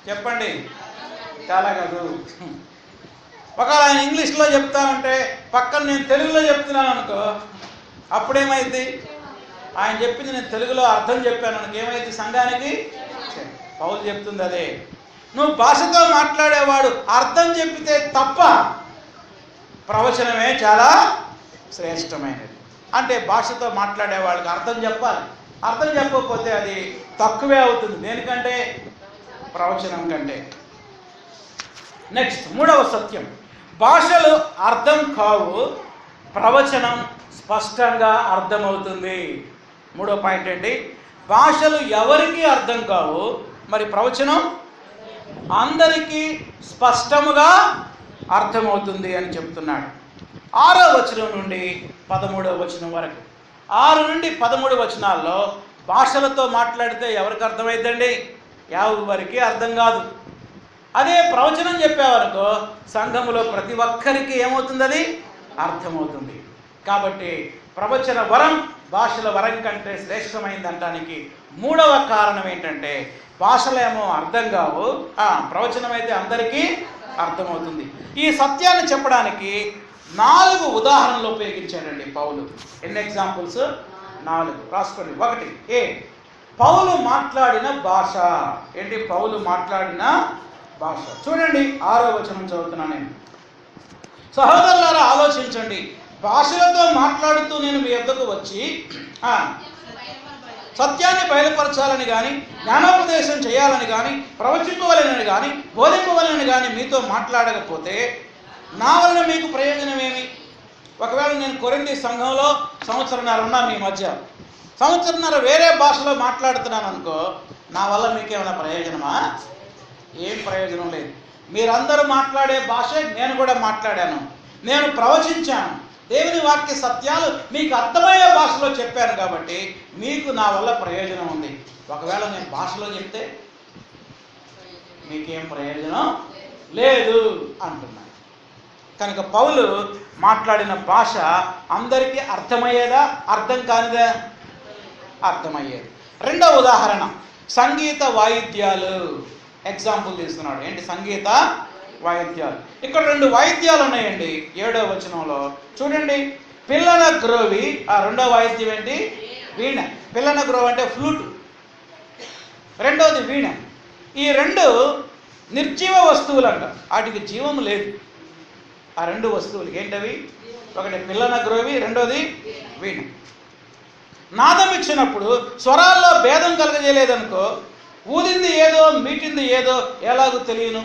చెప్పండి. చాలా కాదు. ఒకవేళ ఆయన ఇంగ్లీష్లో చెప్తా ఉంటే పక్కన నేను తెలుగులో చెప్తున్నాను అనుకో, అప్పుడేమైంది? ఆయన చెప్పింది నేను తెలుగులో అర్థం చెప్పాను అనుకో, ఏమైంది? సంఘానికి పౌలు చెప్తుంది అదే. నువ్వు భాషతో మాట్లాడేవాడు అర్థం చెప్పితే తప్ప ప్రవచనమే చాలా శ్రేష్టమైనది. అంటే భాషతో మాట్లాడే వాళ్ళకి అర్థం చెప్పాలి. అర్థం చెప్పకపోతే అది తక్కువే అవుతుంది. దేనికంటే? ప్రవచనం కంటే. నెక్స్ట్, మూడవ సత్యం, భాషలు అర్థం కావు, ప్రవచనం స్పష్టంగా అర్థమవుతుంది. మూడో పాయింట్ ఏంటి? భాషలు ఎవరికి అర్థం కావు, మరి ప్రవచనం అందరికీ స్పష్టముగా అర్థమవుతుంది అని చెప్తున్నాడు. 6వ వచనం నుండి 13వ వచనం వరకు, 6 నుండి 13 వచనాల్లో భాషలతో మాట్లాడితే ఎవరికి అర్థమైందండి? ఎవరికి అర్థం కాదు. అదే ప్రవచనం చెప్పేవరకు సంఘములో ప్రతి ఒక్కరికి ఏమవుతుంది? అది అర్థమవుతుంది. కాబట్టి ప్రవచన వరం భాషల వరం కంటే శ్రేష్టమైంది అనడానికి మూడవ కారణం ఏంటంటే, భాషలేమో అర్థం కావు, ప్రవచనం అయితే అందరికీ అర్థమవుతుంది. ఈ సత్యాన్ని చెప్పడానికి 4 ఉదాహరణలు ఉపయోగించాడండి పౌలు. ఎన్ని ఎగ్జాంపుల్స్? 4. రాసుకోండి. 1, ఏ పౌలు మాట్లాడిన భాష. ఏంటి పౌలు మాట్లాడిన భాష? చూడండి, 6వ వచనం చదువుతున్నాను నేను. సహోదరులారా ఆలోచించండి, భాషలతో మాట్లాడుతూ నేను మీ వద్దకు వచ్చి సత్యాన్ని బయలుపరచాలని కానీ, జ్ఞానోపదేశం చేయాలని కానీ, ప్రవచింపవలనని కానీ, బోధింపవలనని కానీ మీతో మాట్లాడకపోతే నా వలన మీకు ప్రయోజనం ఏమి? ఒకవేళ నేను కొరింథీ సంఘంలో సంవత్సరంన్నర ఉన్నా, మీ మధ్య సంవత్సరంన్నర వేరే భాషలో మాట్లాడుతున్నాను అనుకో, నా వల్ల మీకేమైనా ప్రయోజనమా? ఏం ప్రయోజనం లేదు. మీరందరూ మాట్లాడే భాష నేను కూడా మాట్లాడాను, నేను ప్రవచించాను, దేవుని వాక్య సత్యాలు మీకు అర్థమయ్యే భాషలో చెప్పాను కాబట్టి మీకు నా వల్ల ప్రయోజనం ఉంది. ఒకవేళ నేను భాషలో చెప్తే మీకేం ప్రయోజనం లేదు అంటున్నాను. కనుక పౌలు మాట్లాడిన భాష అందరికీ అర్థమయ్యేదా? అర్థం కానిదా? అర్థమయ్యేది. 2వ ఉదాహరణ, సంగీత వాయిద్యాలు. ఎగ్జాంపుల్ తీసుకున్నాడు. ఏంటి? సంగీత వాయిద్యాలు. ఇక్కడ 2 వాయిద్యాలు ఉన్నాయండి 7వ వచనంలో. చూడండి, పిల్లన గ్రోవి. ఆ 2వ వాయిద్యం ఏంటి? వీణ. పిల్లన గ్రోవి అంటే ఫ్లూట్, రెండవది వీణ. ఈ 2 నిర్జీవ వస్తువులు అంట, వాటికి జీవం లేదు. ఆ 2 వస్తువులు ఏంటవి? ఒకటి పిల్లన గ్రోవి, రెండోది వీణ. నాదం ఇచ్చినప్పుడు స్వరాల్లో భేదం కలగజేయలేదనుకో, ఊదింది ఏదో మీటింది ఏదో ఎలాగో తెలియను.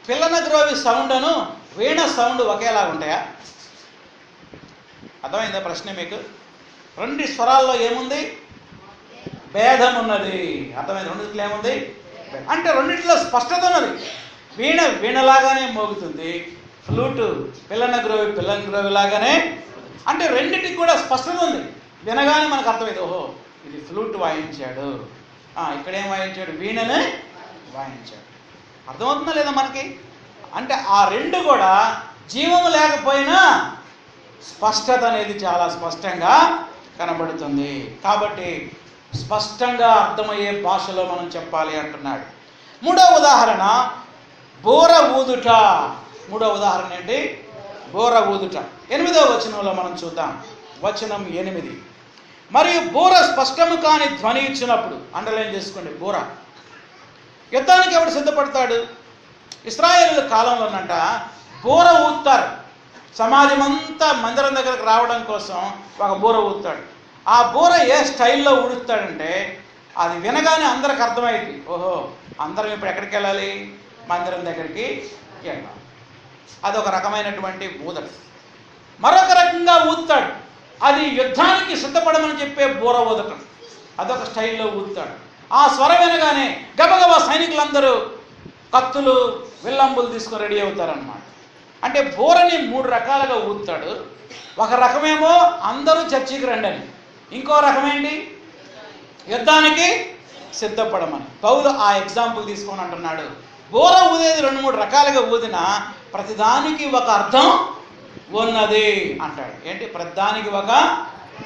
పిల్లన గ్రోవి సౌండ్ను వీణ సౌండ్ ఒకేలా ఉంటాయా? అర్థమైందా ప్రశ్న మీకు? 2 స్వరాల్లో ఏముంది? భేదం ఉన్నది. అర్థమైంది? 2 ఏముంది అంటే 2లో స్పష్టత ఉన్నది. వీణ వీణలాగానే మోగుతుంది, ఫ్లూటు పిల్లన గ్రోవి లాగానే. అంటే 2టికి కూడా స్పష్టత ఉంది. వినగానే మనకు అర్థమైంది, ఓహో ఇది ఫ్లూట్ వాయించాడు, ఇక్కడేం వాయించాడు? వీణనే వాయించాడు. అర్థమవుతుందా లేదా మనకి? అంటే ఆ 2 కూడా జీవము లేకపోయినా స్పష్టత అనేది చాలా స్పష్టంగా కనబడుతుంది. కాబట్టి స్పష్టంగా అర్థమయ్యే భాషలో మనం చెప్పాలి అంటున్నాడు. 3వ ఉదాహరణ, బోర ఊదుట. 3వ ఉదాహరణ ఏంటి? బోర ఊదుట. 8వ వచనంలో మనం చూద్దాం. వచనం 8, మరియు బోర స్పష్టము కాని ధ్వని ఇచ్చినప్పుడు. అండర్లైన్ చేసుకోండి. బోర. యుద్ధానికి ఎవడు సిద్ధపడతాడు? ఇశ్రాయేలు కాలంలోనంట బోర ఊదుతారు. సమాజం అంతా మందిరం దగ్గరకు రావడం కోసం ఒక బోర ఊదుతాడు. ఆ బోర ఏ స్టైల్లో ఊడుస్తాడంటే అది వినగానే అందరికి అర్థమైంది, ఓహో అందరం ఇప్పుడు ఎక్కడికి వెళ్ళాలి? మందిరం దగ్గరికి వెళ్ళాలి. అదొక రకమైనటువంటి ఊదట. మరొక రకంగా ఊదుతాడు, అది యుద్ధానికి సిద్ధపడమని చెప్పే బోర ఊదటం. అదొక స్టైల్లో ఊదుతాడు. ఆ స్వరం వినగానే గబగబా సైనికులందరూ కత్తులు విల్లంబులు తీసుకొని రెడీ అవుతారనమాట. అంటే బోరని 3 రకాలుగా ఊదుతాడు. ఒక రకమేమో అందరూ చర్చికి రండి అని, ఇంకో రకమేంటి? యుద్ధానికి సిద్ధపడమని. పౌలు ఆ ఎగ్జాంపుల్ తీసుకొని అంటున్నాడు, బోర ఊదేది 2-3 రకాలుగా ఊదినా ప్రతిదానికి ఒక అర్థం ఉన్నది అంటాడు. ఏంటి? ప్రతిదానికి ఒక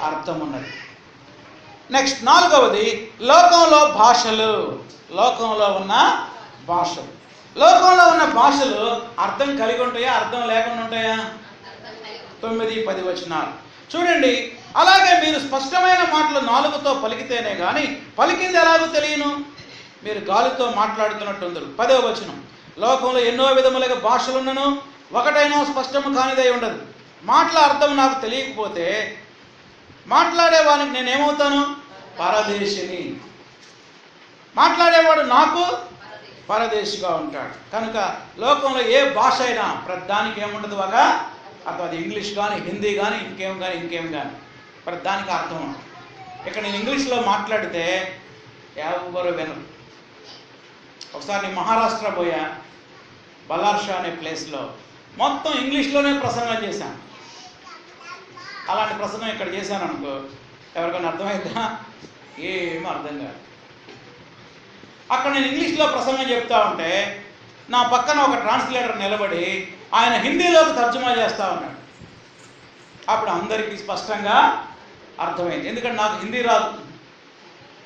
అర్థం ఉన్నది. నెక్స్ట్ 4వది, లోకంలో భాషలు. లోకంలో ఉన్న భాషలు. లోకంలో ఉన్న భాషలు అర్థం కలిగి ఉంటాయా? అర్థం లేకుండా ఉంటాయా? 9-10 వచనాలు చూడండి. అలాగే మీరు స్పష్టమైన మాటలు నాలుగుతో పలికితేనే కానీ పలికింది ఎలాగో తెలియను. మీరు గాలితో మాట్లాడుతున్నట్టుందరు. 10వ వచనం, లోకంలో ఎన్నో విధములుగా భాషలున్నను, ఒకటైనా స్పష్టము కానిదై ఉండదు. మాటల అర్థం నాకు తెలియకపోతే మాట్లాడేవానికి నేనేమవుతాను? పరదేశిని. మాట్లాడేవాడు నాకు పరదేశిగా ఉంటాడు. కనుక లోకంలో ఏ భాష అయినా ప్రతిదానికి ఏముండదు ఒక అర్థం. అది ఇంగ్లీష్ కానీ, హిందీ కానీ, ఇంకేం కానీ ప్రతిదానికి అర్థం ఉంటుంది. ఇక్కడ నేను ఇంగ్లీష్లో మాట్లాడితే ఎవరు వినరు. ఒకసారి నేను మహారాష్ట్ర పోయా, బల్లార్షా అనే ప్లేస్లో మొత్తం ఇంగ్లీష్లోనే ప్రసంగం చేశాను. అలాంటి ప్రసంగం ఇక్కడ చేశాను అనుకో, ఎవరికైనా అర్థమైందా? ఏమీ అర్థం కాదు. అక్కడ నేను ఇంగ్లీష్లో ప్రసంగం చెప్తా ఉంటే నా పక్కన ఒక ట్రాన్స్లేటర్ నిలబడి ఆయన హిందీలోకి తర్జుమా చేస్తూ ఉన్నాడు. అప్పుడు అందరికీ స్పష్టంగా అర్థమైంది. ఎందుకంటే నాకు హిందీ రాదు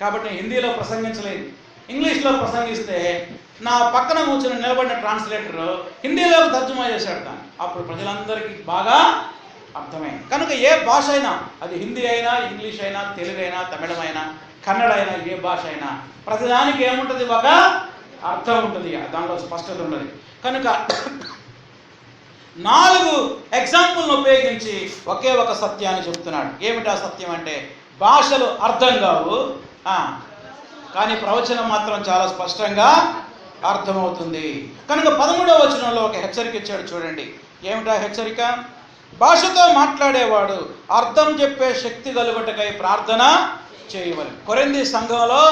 కాబట్టి నేను హిందీలో ప్రసంగించలేదు. ఇంగ్లీష్లో ప్రసంగిస్తే నా పక్కన కూర్చొని నిలబడిన ట్రాన్స్లేటర్ హిందీలోకి తర్జుమా చేశాడు. దాన్ని అప్పుడు ప్రజలందరికీ బాగా అర్థమైంది. కనుక ఏ భాష అయినా, అది హిందీ అయినా, ఇంగ్లీష్ అయినా, తెలుగు అయినా, తమిళమైనా, కన్నడ అయినా, ఏ భాష అయినా ప్రతిదానికి ఏముంటుంది? ఒక అర్థం ఉంటుంది, దాంట్లో స్పష్టత ఉంటుంది. కనుక 4 ఎగ్జాంపుల్ను ఉపయోగించి ఒకే ఒక సత్యాన్ని చెప్తున్నాడు. ఏమిటా సత్యం అంటే, భాషలు అర్థం కావు, కానీ ప్రవచనం మాత్రం చాలా స్పష్టంగా అర్థమవుతుంది. కనుక 13వ వచనంలో ఒక హెచ్చరిక ఇచ్చాడు చూడండి. ఏమిటా హెచ్చరిక? భాషతో మాట్లాడేవాడు అర్థం చెప్పే శక్తి కలుగుటకై ప్రార్థన చేయవలెను. కొరింథీ సంఘంలో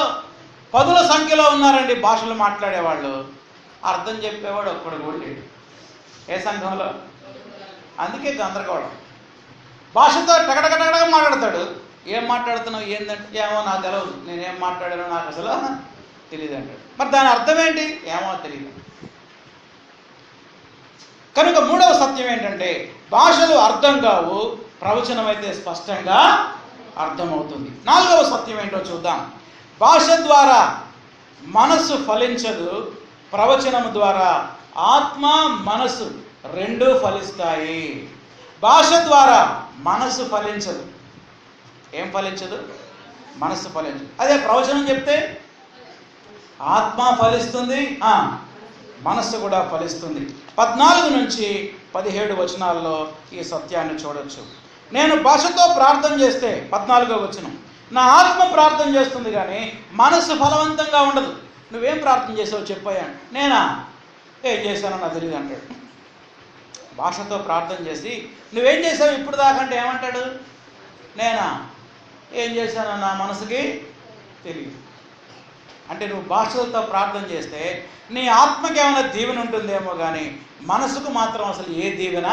10ల సంఖ్యలో ఉన్నారండి భాషలు మాట్లాడేవాళ్ళు. అర్థం చెప్పేవాడు ఒక్కడు కూడా లేడు. ఏ సంఘంలో? అందుకే గందరగోళం. భాషతో టగటగటగడగా మాట్లాడతాడు. ఏం మాట్లాడుతున్నావు ఏంటంటే, ఏమో నాకు తెలియదు, నేనేం మాట్లాడానో నాకు అసలు తెలియదు అంటాడు. మరి దాని అర్థం ఏంటి? ఏమో తెలియదు. కనుక 3వ సత్యం ఏంటంటే, భాషలు అర్థం కావు, ప్రవచనం అయితే స్పష్టంగా అర్థమవుతుంది. 4వ సత్యం ఏంటో చూద్దాం. భాష ద్వారా మనస్సు ఫలించదు, ప్రవచనం ద్వారా ఆత్మ మనస్సు రెండూ ఫలిస్తాయి. భాష ద్వారా మనస్సు ఫలించదు. ఏం ఫలించదు? మనస్సు ఫలించదు. అదే ప్రవచనం చెప్తే ఆత్మ ఫలిస్తుంది, మనస్సు కూడా ఫలిస్తుంది. 14 నుంచి 17 వచనాల్లో ఈ సత్యాన్ని చూడొచ్చు. నేను భాషతో ప్రార్థన చేస్తే 14వ వచనం, నా ఆత్మ ప్రార్థన చేస్తుంది కానీ మనస్సు ఫలవంతంగా ఉండదు. నువ్వేం ప్రార్థన చేసావు చెప్పాను. నేనా? ఏం చేశానో నాకు తెలియదు అంటాడు. భాషతో ప్రార్థన చేసి నువ్వేం చేసావు ఇప్పుడు దాకా అంటే ఏమంటాడు? నేనా? ఏం చేశానో నా మనసుకి తెలియదు. అంటే నువ్వు భాషలతో ప్రార్థన చేస్తే నీ ఆత్మకి ఏమైనా దీవెన ఉంటుందేమో కానీ మనసుకు మాత్రం అసలు ఏ దీవెన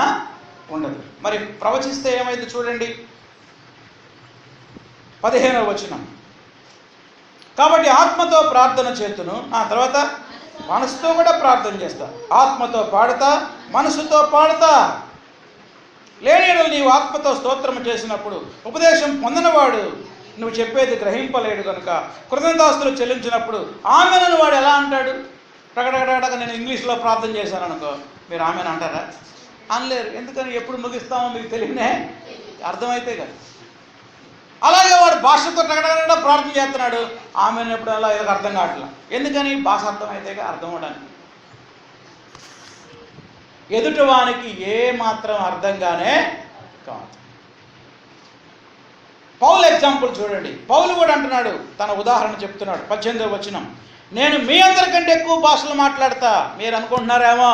ఉండదు. మరి ప్రవచిస్తే ఏమైంది చూడండి, 15వ వచనం. కాబట్టి ఆత్మతో ప్రార్థన చేతును, తర్వాత మనసుతో కూడా ప్రార్థన చేస్తా. ఆత్మతో పాడతా, మనసుతో పాడతా. లేని యెడల నీవు ఆత్మతో స్తోత్రం చేసినప్పుడు ఉపదేశం పొందినవాడు నువ్వు చెప్పేది గ్రహింపలేడు కనుక కృతజ్ఞతాస్తులు చెల్లించినప్పుడు ఆమెను వాడు ఎలా అంటాడు? టగటగటగటగా నేను ఇంగ్లీష్లో ప్రార్థన చేశాను అనుకో, మీరు ఆమెను అంటారా? అనలేరు. ఎందుకని? ఎప్పుడు ముగిస్తామో మీకు తెలియనే, అర్థమైతే కదా. అలాగే వాడు భాషతో టగటగట ప్రార్థన చేస్తున్నాడు, ఆమెను ఎప్పుడు అలా అర్థం కావట్లా. ఎందుకని? భాష అర్థమైతే అర్థం అవడానికి. ఎదుటివానికి ఏ మాత్రం అర్థంగానే కాదు. పౌలు ఎగ్జాంపుల్ చూడండి. పౌలు కూడా అంటున్నాడు, తన ఉదాహరణ చెప్తున్నాడు. 18వ వచనం, నేను మీ అందరికంటే ఎక్కువ భాషలు మాట్లాడతా. మీరు అనుకుంటున్నారేమో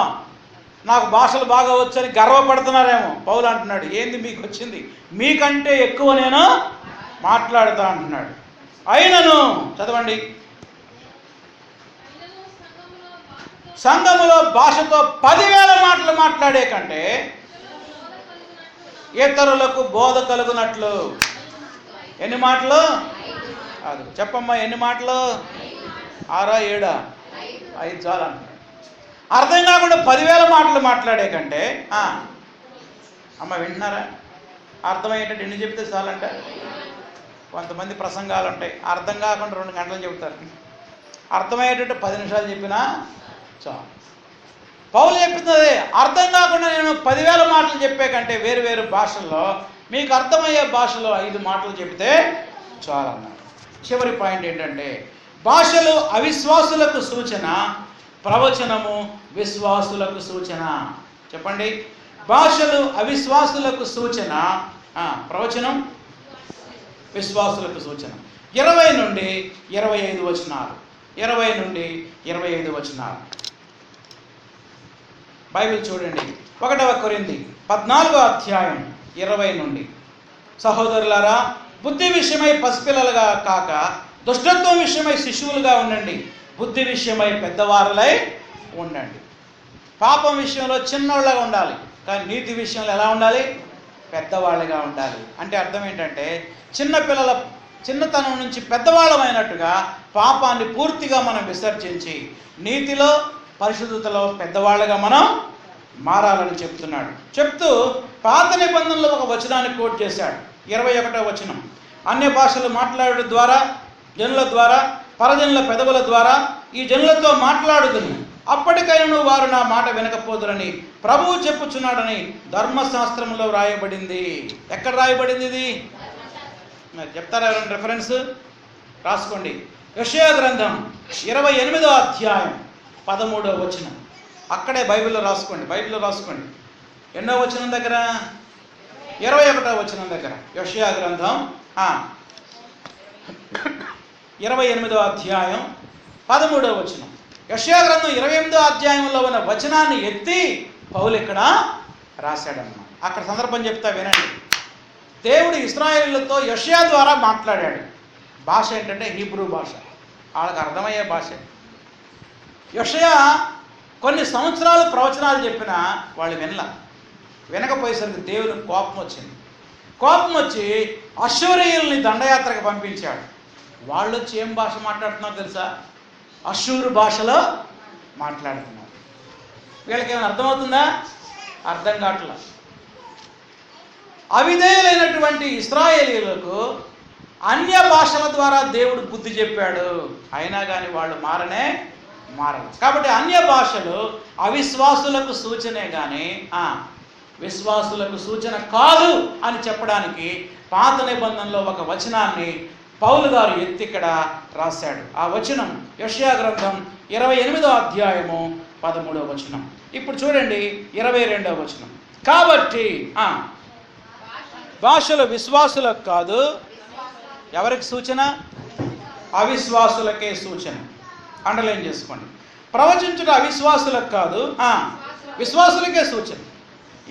నాకు భాషలు బాగా వచ్చని గర్వపడుతున్నారేమో. పౌలు అంటున్నాడు, ఏంది మీకు వచ్చింది? మీకంటే ఎక్కువ నేను మాట్లాడుతా అంటున్నాడు. అయినను చదవండి, సంఘములో భాషతో 10,000 మాటలు మాట్లాడే కంటే ఇతరులకు బోధ కలుగునట్లు. ఎన్ని మాటలు? అది చెప్పమ్మా, ఎన్ని మాటలు? 6 7? 5 చాలు అంటున్నాడు. అర్థం కాకుండా 10,000 మాటలు మాట్లాడే కంటే, అమ్మ వింటున్నారా? అర్థమయ్యేటట్టు ఎన్ని చెప్తే చాలంట. కొంతమంది ప్రసంగాలు ఉంటాయి, అర్థం కాకుండా 2 గంటలు చెబుతారు. అర్థమయ్యేటట్టు 10 నిమిషాలు చెప్పినా చాలు. పౌలు చెప్పింది అదే. అర్థం కాకుండా నేను 10,000 మాటలు చెప్పే కంటే వేరు వేరు భాషల్లో మీకు అర్థమయ్యే భాషలో 5 మాటలు చెప్తే చాలు అన్నాడు. చివరి పాయింట్ ఏంటంటే, భాషలు అవిశ్వాసులకు సూచన, ప్రవచనము విశ్వాసులకు సూచన. చెప్పండి. భాషలు అవిశ్వాసులకు సూచన, ప్రవచనం విశ్వాసులకు సూచన. 20 నుండి 25 వచనాలు. 20 నుండి 25 వచనాలు బైబిల్ చూడండి. 1 కొరింథీ 14వ అధ్యాయం 20 నుండి. సహోదరులారా, బుద్ధి విషయమై పసిపిల్లలుగా కాక దుష్టత్వం విషయమై శిశువులుగా ఉండండి, బుద్ధి విషయమై పెద్దవారులై ఉండండి. పాపం విషయంలో చిన్నోళ్ళగా ఉండాలి, కానీ నీతి విషయంలో ఎలా ఉండాలి? పెద్దవాళ్ళగా ఉండాలి. అంటే అర్థం ఏంటంటే చిన్నతనం నుంచి పెద్దవాళ్ళమైనట్టుగా పాపాన్ని పూర్తిగా మనం విసర్జించి నీతిలో పరిశుద్ధతలో పెద్దవాళ్ళగా మనం మారాలని చెప్తున్నాడు. చెప్తూ పాత నిబంధనలో ఒక వచనాన్ని కోట్ చేశాడు. 21వ వచనం. అన్య భాషలు మాట్లాడడం ద్వారా, జనుల ద్వారా, పరజనుల పెదవుల ద్వారా ఈ జనులతో మాట్లాడుదును, అప్పటికైనా వారు నా మాట వినకపోదురని ప్రభువు చెప్పుచున్నాడని ధర్మశాస్త్రంలో రాయబడింది. ఎక్కడ రాయబడింది ఇది? మరి చెప్తారా? రెఫరెన్స్ రాసుకోండి. యెషయా గ్రంథం 28వ అధ్యాయం 13వ వచనం. అక్కడే బైబిల్లో రాసుకోండి. ఎన్నో వచనం దగ్గర? 21వ వచనం దగ్గర. యెషయా గ్రంథం 28వ అధ్యాయం 13వ వచనం. యెషయా గ్రంథం 28వ అధ్యాయంలో ఉన్న వచనాన్ని ఎత్తి పౌలు ఇక్కడ రాశాడన్నమాట. అక్కడ సందర్భం చెప్తా వినండి. దేవుడు ఇశ్రాయేలులతో యెషయా ద్వారా మాట్లాడాడు. భాష ఏంటంటే హీబ్రూ భాష, వాళ్ళకి అర్థమయ్యే భాష. యెషయా కొన్ని సంవత్సరాలు ప్రవచనాలు చెప్పినా వాళ్ళు వినకపోయేసరికి దేవునికి కోపం వచ్చి అష్షూరీయుల్ని దండయాత్రకు పంపించాడు. వాళ్ళు వచ్చి ఏం భాష మాట్లాడుతున్నారు తెలుసా? అష్షూరు భాషలో మాట్లాడుతున్నారు. వీళ్ళకి ఏమైనా అర్థమవుతుందా? అర్థం కావట్లా. అవిధేయులైనటువంటి ఇశ్రాయేలీయులకు అన్య భాషల ద్వారా దేవుడు బుద్ధి చెప్పాడు, అయినా కానీ వాళ్ళు మారరు. కాబట్టి అన్య భాషలు అవిశ్వాసులకు సూచనే కానీ విశ్వాసులకు సూచన కాదు అని చెప్పడానికి పాత నిబంధనలో ఒక వచనాన్ని పౌలు గారు ఎత్తి ఇక్కడ రాశాడు. ఆ వచనం యెషయా గ్రంథం 28వ అధ్యాయము 13వ వచనం. ఇప్పుడు చూడండి 22వ వచనం. కాబట్టి భాషలు విశ్వాసులకు కాదు, ఎవరికి సూచన? అవిశ్వాసులకే సూచన. అండర్లైన్ చేసుకోండి. ప్రవచించుట అవిశ్వాసులకు కాదు, విశ్వాసులకే సూచన.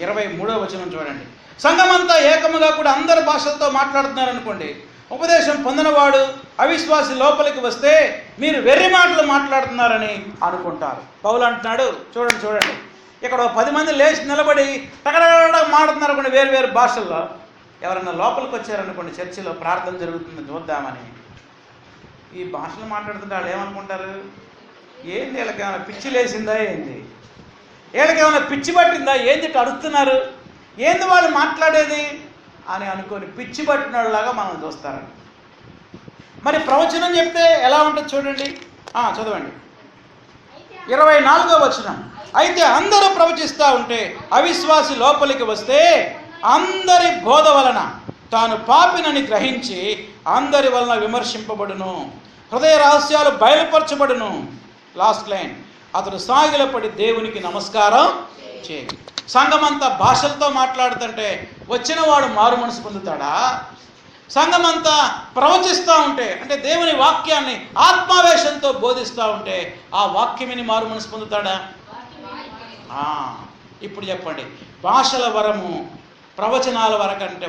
23వ వచనం చూడండి. సంఘమంతా ఏకముగా కూడా అందరి భాషలతో మాట్లాడుతున్నారు అనుకోండి, ఉపదేశం పొందినవాడు అవిశ్వాసి లోపలికి వస్తే మీరు వెర్రి మాటలు మాట్లాడుతున్నారని అనుకుంటారు. పౌలు అంటున్నాడు, చూడండి ఇక్కడ 10 మంది లేచి నిలబడి టకటక మాట్లాడుతున్నారు అనుకోండి వేరు భాషల్లో. ఎవరన్నా లోపలికి వచ్చారనుకోండి, చర్చిలో ప్రార్థన జరుగుతుంది చూద్దామని, ఈ భాషలు మాట్లాడుతుంటే వాళ్ళు ఏమనుకుంటారు? ఏంది వీళ్ళకి ఏమైనా పిచ్చి లేసిందా ఏంది? వీళ్ళకి ఏమైనా పిచ్చి పట్టిందా ఏంది అడుగుతున్నారు? ఏంది వాళ్ళు మాట్లాడేది అని అనుకొని పిచ్చి పట్టిన వాళ్ళలాగా మనం చూస్తారండి. మరి ప్రవచనం చెప్తే ఎలా ఉంటుంది చూడండి. చదవండి 24వ వచనం. అయితే అందరూ ప్రవచిస్తూ ఉంటే అవిశ్వాసి లోపలికి వస్తే అందరి బోధ వలన తాను పాపినని గ్రహించి అందరి వలన విమర్శింపబడును, హృదయ రహస్యాలు బయలుపరచబడును. Last line. అతడు సాగిలపడి దేవునికి నమస్కారం చేయి. సంఘమంతా భాషలతో మాట్లాడుతుంటే వచ్చిన వాడు మారు మనసు పొందుతాడా? సంఘమంతా ప్రవచిస్తూ ఉంటే, అంటే దేవుని వాక్యాన్ని ఆత్మావేశంతో బోధిస్తూ ఉంటే ఆ వాక్యమిని మారు మనసు పొందుతాడా? ఇప్పుడు చెప్పండి, భాషల వరము ప్రవచనాల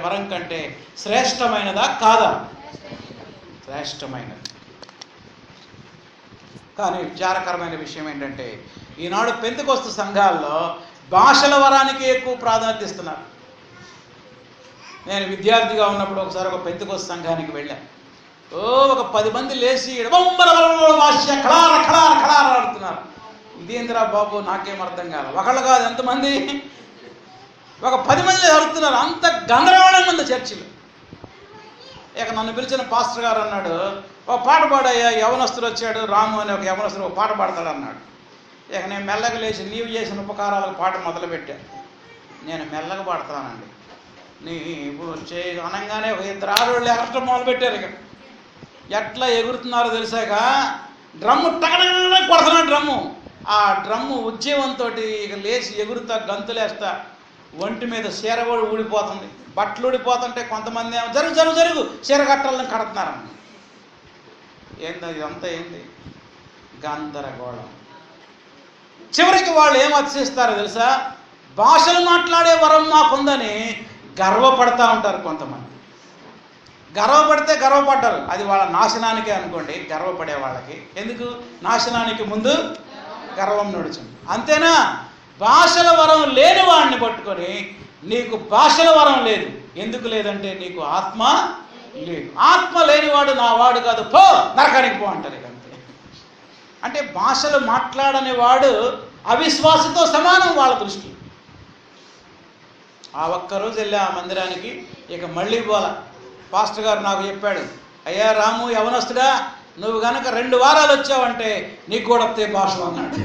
వరం కంటే శ్రేష్టమైనదా కాదా? శ్రేష్టమైనది. కానీ విచారకరమైన విషయం ఏంటంటే ఈనాడు పెంతెకొస్తు సంఘాల్లో భాషల వరానికి ఎక్కువ ప్రాధాన్యత ఇస్తున్నారు. నేను విద్యార్థిగా ఉన్నప్పుడు ఒకసారి ఒక పెంతెకొస్తు సంఘానికి వెళ్ళాను. ఒక 10 మంది లేచి భాష ఖళార ఆడుతున్నారు. ఇదేంద్రా బాబు, నాకేం అర్థం కాదు. ఒకళ్ళు కాదు, ఎంతమంది? ఒక 10 మంది అడుగుతున్నారు. అంత గందరగోళంగా ఉంది చర్చిలో. ఇక నన్ను పిలిచిన పాస్టర్ గారు అన్నాడు, ఒక పాట పాడయ్యా, యవనస్తుడు వచ్చాడు, రాము అని ఒక యవనస్తుడు ఒక పాట పాడతాడు అన్నాడు. ఇక నేను మెల్లగా లేచి నీవు చేసిన ఉపకారాలకు పాట మొదలుపెట్టాను. నేను మెల్లగా పాడతానండి. నీవు అనగానే ఒక 2 ఆడవాళ్ళు ఎగరటం మొదలుపెట్టారు. ఇక ఎట్లా ఎగురుతున్నారో తెలిసాక డ్రమ్ము టకటక కొడుతున్నాడు డ్రమ్ము. ఆ డ్రమ్ము ఉద్యమంతో ఇక లేచి ఎగురుతా గంతులేస్తా ఒంటి మీద చీర కూడా ఊడిపోతుంది. బట్టలు ఊడిపోతుంటే కొంతమంది ఏమో జరుగు జరుగు జరుగు చీర కట్టాలని కడుతున్నారు. ఏంది ఇదంతా ఏంది? గందరగోళం. చివరికి వాళ్ళు ఏం అతిశిస్తారో తెలుసా? భాషలు మాట్లాడే వరం మాకుందని గర్వపడతా ఉంటారు కొంతమంది. గర్వపడితే గర్వపడ్డారు, అది వాళ్ళ నాశనానికే అనుకోండి. గర్వపడే వాళ్ళకి ఎందుకు? నాశనానికి ముందు గర్వం నడుచుంది, అంతేనా? భాషల వరం లేని వాడిని పట్టుకొని నీకు భాషల వరం లేదు. ఎందుకు లేదంటే నీకు ఆత్మ లేదు. ఆత్మ లేనివాడు నా వాడు కాదు, పో నరకానికి పో అంటారు. అంతే. అంటే భాషలు మాట్లాడని వాడు అవిశ్వాసంతో సమానం వాళ్ళ దృష్టి. ఆ ఒక్కరోజు వెళ్ళి ఆ మందిరానికి, ఇక మళ్ళీ పోలా. పాస్టర్ గారు నాకు చెప్పాడు, అయ్యా రాము యవనస్తుడా, నువ్వు కనుక 2 వారాలు వచ్చావంటే నీకు కూడా వస్తే భాషలు అన్నాడు.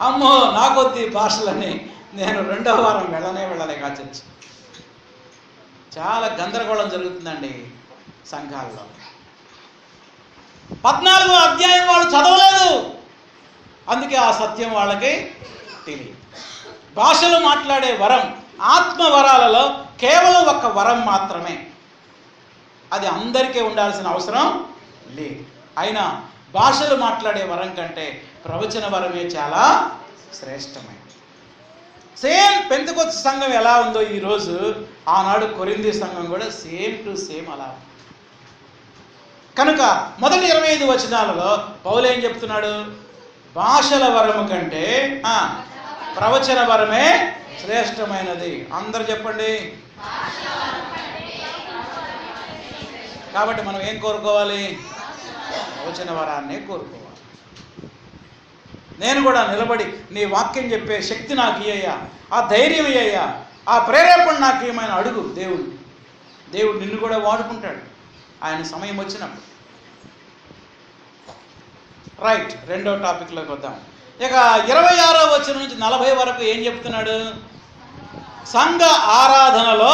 అమ్మో నాకొద్ది భాషలని నేను 2వ వారం వెళ్ళలే కాచర్చి. చాలా గందరగోళం జరుగుతుందండి సంఘాల్లో. 14వ అధ్యాయం వాళ్ళు చదవలేదు, అందుకే ఆ సత్యం వాళ్ళకి తెలియదు. భాషలు మాట్లాడే వరం ఆత్మ వరాలలో కేవలం ఒక వరం మాత్రమే. అది అందరికీ ఉండాల్సిన అవసరం లేదు. అయినా భాషలు మాట్లాడే వరం కంటే ప్రవచన వరమే చాలా శ్రేష్టమైనది. సేమ్ పెంతెకొస్తు సంఘం ఎలా ఉందో ఈరోజు ఆనాడు కొరింథీ సంఘం కూడా సేమ్ టు సేమ్ అలా. కనుక మొదటి 25 వచనాలలో పౌలు ఏం చెప్తున్నాడు? భాషల వరము కంటే ప్రవచన వరమే శ్రేష్టమైనది. అందరు చెప్పండి. కాబట్టి మనం ఏం కోరుకోవాలి? ప్రవచన వరాన్నే కోరుకోవాలి. నేను కూడా నిలబడి నీ వాక్యం చెప్పే శక్తి నాకు ఇయ్యయ్యా, ఆ ధైర్యం ఇయ్యయ్యా, ఆ ప్రేరేపణ నాకు ఏమైనా అడుగు. దేవుడు నిన్ను కూడా వాడుకుంటాడు ఆయన సమయం వచ్చినప్పుడు. రైట్, 2వ టాపిక్లోకి వద్దాం. ఇక 26వ వచనం నుంచి 40 వరకు ఏం చెప్తున్నాడు? సంఘ ఆరాధనలో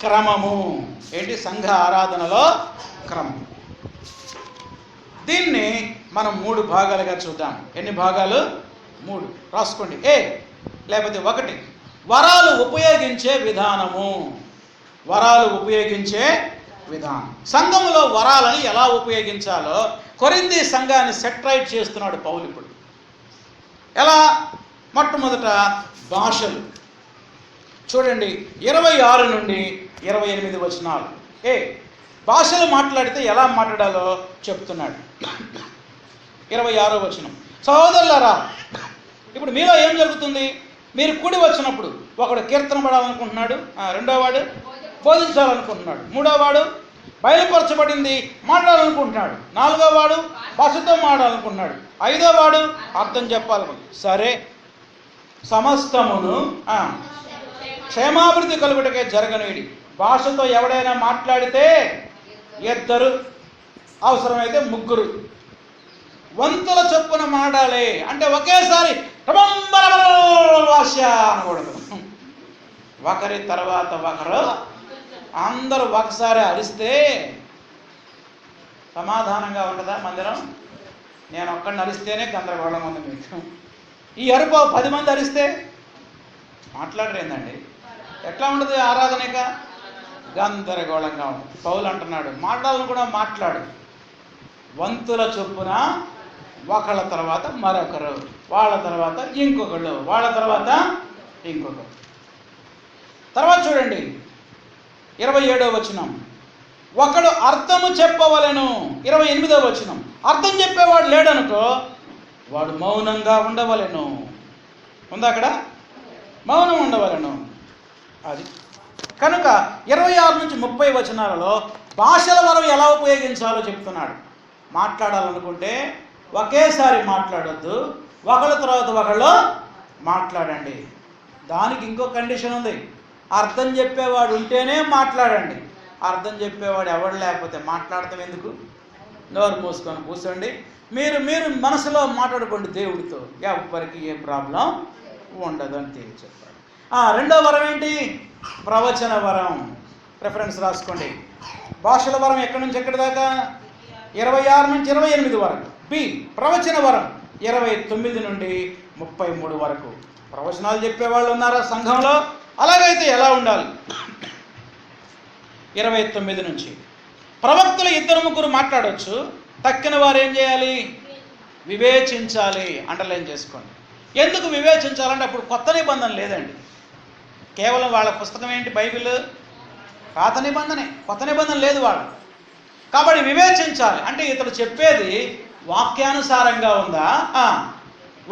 క్రమము. ఏంటి? సంఘ ఆరాధనలో క్రమం. దీన్ని మనం 3 భాగాలుగా చూద్దాం. ఎన్ని భాగాలు? 3. రాసుకోండి. లేకపోతే 1 వరాలు ఉపయోగించే విధానము. వరాలు ఉపయోగించే విధానం. సంఘములో వరాలని ఎలా ఉపయోగించాలో కొరింథీ సంఘాన్ని సెట్ రైట్ చేస్తున్నాడు పౌలు ఇప్పుడు. ఎలా? మొట్టమొదట భాషలు. చూడండి 26 నుండి 28 వచనాలు. భాషలు మాట్లాడితే ఎలా మాట్లాడాలో చెప్తున్నాడు. 26వ వచనం. సహోదరులారా, ఇప్పుడు మీలో ఏం జరుగుతుంది? మీరు కూడి వచ్చినప్పుడు ఒకడు కీర్తన పడాలనుకుంటున్నాడు, 2వ వాడు బోధించాలనుకుంటున్నాడు, 3వ వాడు బయలుపరచబడింది మాట్లాడాలనుకుంటున్నాడు, 4వ వాడు భాషతో మాట్లాడాలనుకుంటున్నాడు, 5వ వాడు అర్థం చెప్పాలనుకుంటున్నాడు. సరే, సమస్తమును క్షేమాభివృద్ధి కలుగుటకే జరగనేది. భాషతో ఎవడైనా మాట్లాడితే 2, అవసరమైతే 3 వంతుల చొప్పున మాట్లాడాలి. అంటే ఒకేసారి భాష అనకూడదు. ఒకరి తర్వాత ఒకరు అందరూ ఒకసారి అరిస్తే సమాధానంగా ఉండదా మందిరం? నేను ఒక్కడిని అరిస్తేనే గందరగోళం ఉంది మీకు. ఈ అరుపు 10 మంది అరిస్తే మాట్లాడరేందండి? ఎట్లా ఉండదు ఆరాధనక? గందరగోళంగా ఉంటుంది. పౌలు అంటున్నాడు, మాట్లాడాలని కూడా మాట్లాడు. వంతుల చొప్పున ఒకళ్ళ తర్వాత మరొకరు, వాళ్ళ తర్వాత ఇంకొకళ్ళు, వాళ్ళ తర్వాత ఇంకొకరు. తర్వాత చూడండి 27వ వచనం. ఒకడు అర్థము చెప్పవలెను. 28వ వచనం. అర్థం చెప్పేవాడు లేడనుకో వాడు మౌనంగా ఉండవలెను. ఉందా అక్కడ? మౌనం ఉండవలెను. అది కనుక 26 నుంచి 30 వచనాలలో భాషల వరం ఎలా ఉపయోగించాలో చెప్తున్నాడు. మాట్లాడాలనుకుంటే ఒకేసారి మాట్లాడొద్దు, ఒకళ్ళ తర్వాత ఒకళ్ళు మాట్లాడండి. దానికి ఇంకో కండిషన్ ఉంది. అర్థం చెప్పేవాడు ఉంటేనే మాట్లాడండి. అర్థం చెప్పేవాడు ఎవడు లేకపోతే మాట్లాడతాం ఎందుకు? నోరు మూసుకొని కూర్చోండి. మీరు మనసులో మాట్లాడుకోండి దేవుడితో, ఎవరికి ఏ ప్రాబ్లం ఉండదు అని తెలియ చెప్పాడు. 2వ వరం ఏంటి? ప్రవచన వరం. ప్రిఫరెన్స్ రాసుకోండి. భాషల వరం ఎక్కడి నుంచి ఎక్కడి దాకా? 26 నుంచి 28 వరకు. బి ప్రవచన వరం 29 నుండి 33 వరకు. ప్రవచనాలు చెప్పేవాళ్ళు ఉన్నారా సంఘంలో? అలాగైతే ఎలా ఉండాలి? 29 నుంచి ప్రవక్తలు 2-3 మాట్లాడవచ్చు. తక్కిన వారు ఏం చేయాలి? వివేచించాలి. అండర్లైన్ చేసుకోండి. ఎందుకు వివేచించాలంటే అప్పుడు కొత్త నిబంధన లేదండి. కేవలం వాళ్ళ పుస్తకం ఏంటి? బైబిల్. పాత నిబంధనే, కొత్త నిబంధన లేదు వాళ్ళు. కాబట్టి వివేచించాలి అంటే ఇతడు చెప్పేది వాక్యానుసారంగా ఉందా,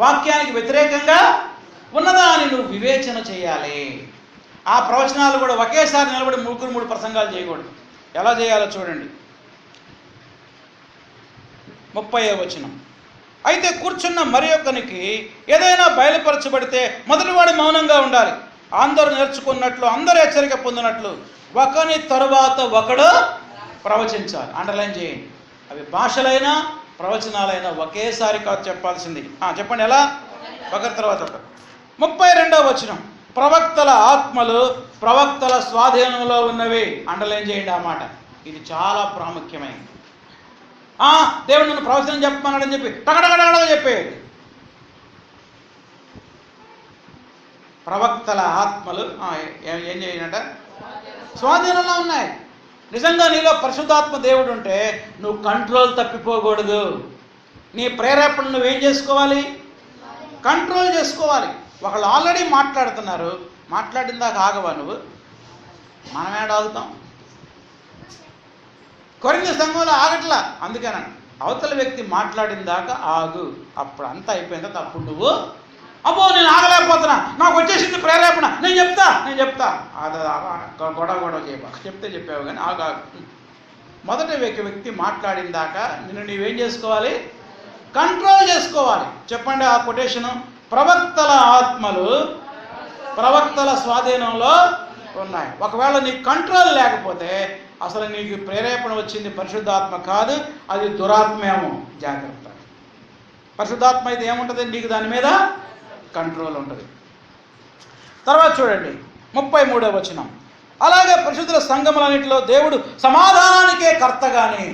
వాక్యానికి వ్యతిరేకంగా ఉన్నదా అని నువ్వు వివేచన చేయాలి. ఆ ప్రవచనాలు కూడా ఒకేసారి నిలబడి 3 ప్రసంగాలు చేయకూడదు. ఎలా చేయాలో చూడండి. 30వ వచనం. అయితే కూర్చున్న మరి ఒక్కనికి ఏదైనా బయలుపరచబడితే మొదటివాడు మౌనంగా ఉండాలి. అందరూ నేర్చుకున్నట్లు, అందరూ హెచ్చరిక పొందినట్లు ఒకని తరువాత ఒకడు ప్రవచించాలి. అండర్లైన్ చేయండి. అవి భాషలైనా ప్రవచనాలైనా ఒకేసారి కాదు చెప్పాల్సింది. చెప్పండి ఎలా? ఒకరి తర్వాత ఒకరు. 32వ వచనం. ప్రవక్తల ఆత్మలు ప్రవక్తల స్వాధీనంలో ఉన్నవి. అండర్లైన్ చేయండి ఆ మాట. ఇది చాలా ప్రాముఖ్యమైనది. దేవుడు నన్ను ప్రవచనం చెప్పమన్నాడని చెప్పి టగడగడగడగా చెప్పేది. ప్రవక్తల ఆత్మలు ఏం చేయాలంట? స్వాధీనంలో ఉన్నాయి. నిజంగా నీలో పరిశుద్ధాత్మ దేవుడు ఉంటే నువ్వు కంట్రోల్ తప్పిపోకూడదు. నీ ప్రేరేపణ నువ్వేం చేసుకోవాలి? కంట్రోల్ చేసుకోవాలి. ఒకళ్ళు ఆల్రెడీ మాట్లాడుతున్నారు, మాట్లాడిన దాకా ఆగవా నువ్వు? మనమేడ ఆగుతాం? కొరింథీ సంఘంలో ఆగట్లా. అందుకేనండి అవతల వ్యక్తి మాట్లాడిన దాకా ఆగు. అప్పుడు అంతా అయిపోయిన తర్వాత అప్పుడు నువ్వు అబ్బో నేను ఆగలేకపోతున్నా, నాకు వచ్చేసింది ప్రేరేపణ, నేను చెప్తా గొడవ చేయబాక. చెప్తే చెప్పావు కానీ ఆగా. మొదటి వ్యక్తి మాట్లాడిన దాకా నిన్ను నీవేం చేసుకోవాలి? కంట్రోల్ చేసుకోవాలి. చెప్పండి ఆ కొటేషను. ప్రవక్తల ఆత్మలు ప్రవక్తల స్వాధీనంలో ఉన్నాయి. ఒకవేళ నీకు కంట్రోల్ లేకపోతే అసలు నీకు ప్రేరేపణ వచ్చింది పరిశుద్ధాత్మ కాదు, అది దురాత్మేమో. జాగ్రత్త. పరిశుద్ధాత్మ అయితే ఏముంటుంది? నీకు దాని మీద కంట్రోల్ ఉంటుంది. తర్వాత చూడండి 33వ వచనం. అలాగే పరిశుద్ధుల సంఘములన్నింటిలో దేవుడు సమాధానానికే కర్త కానీ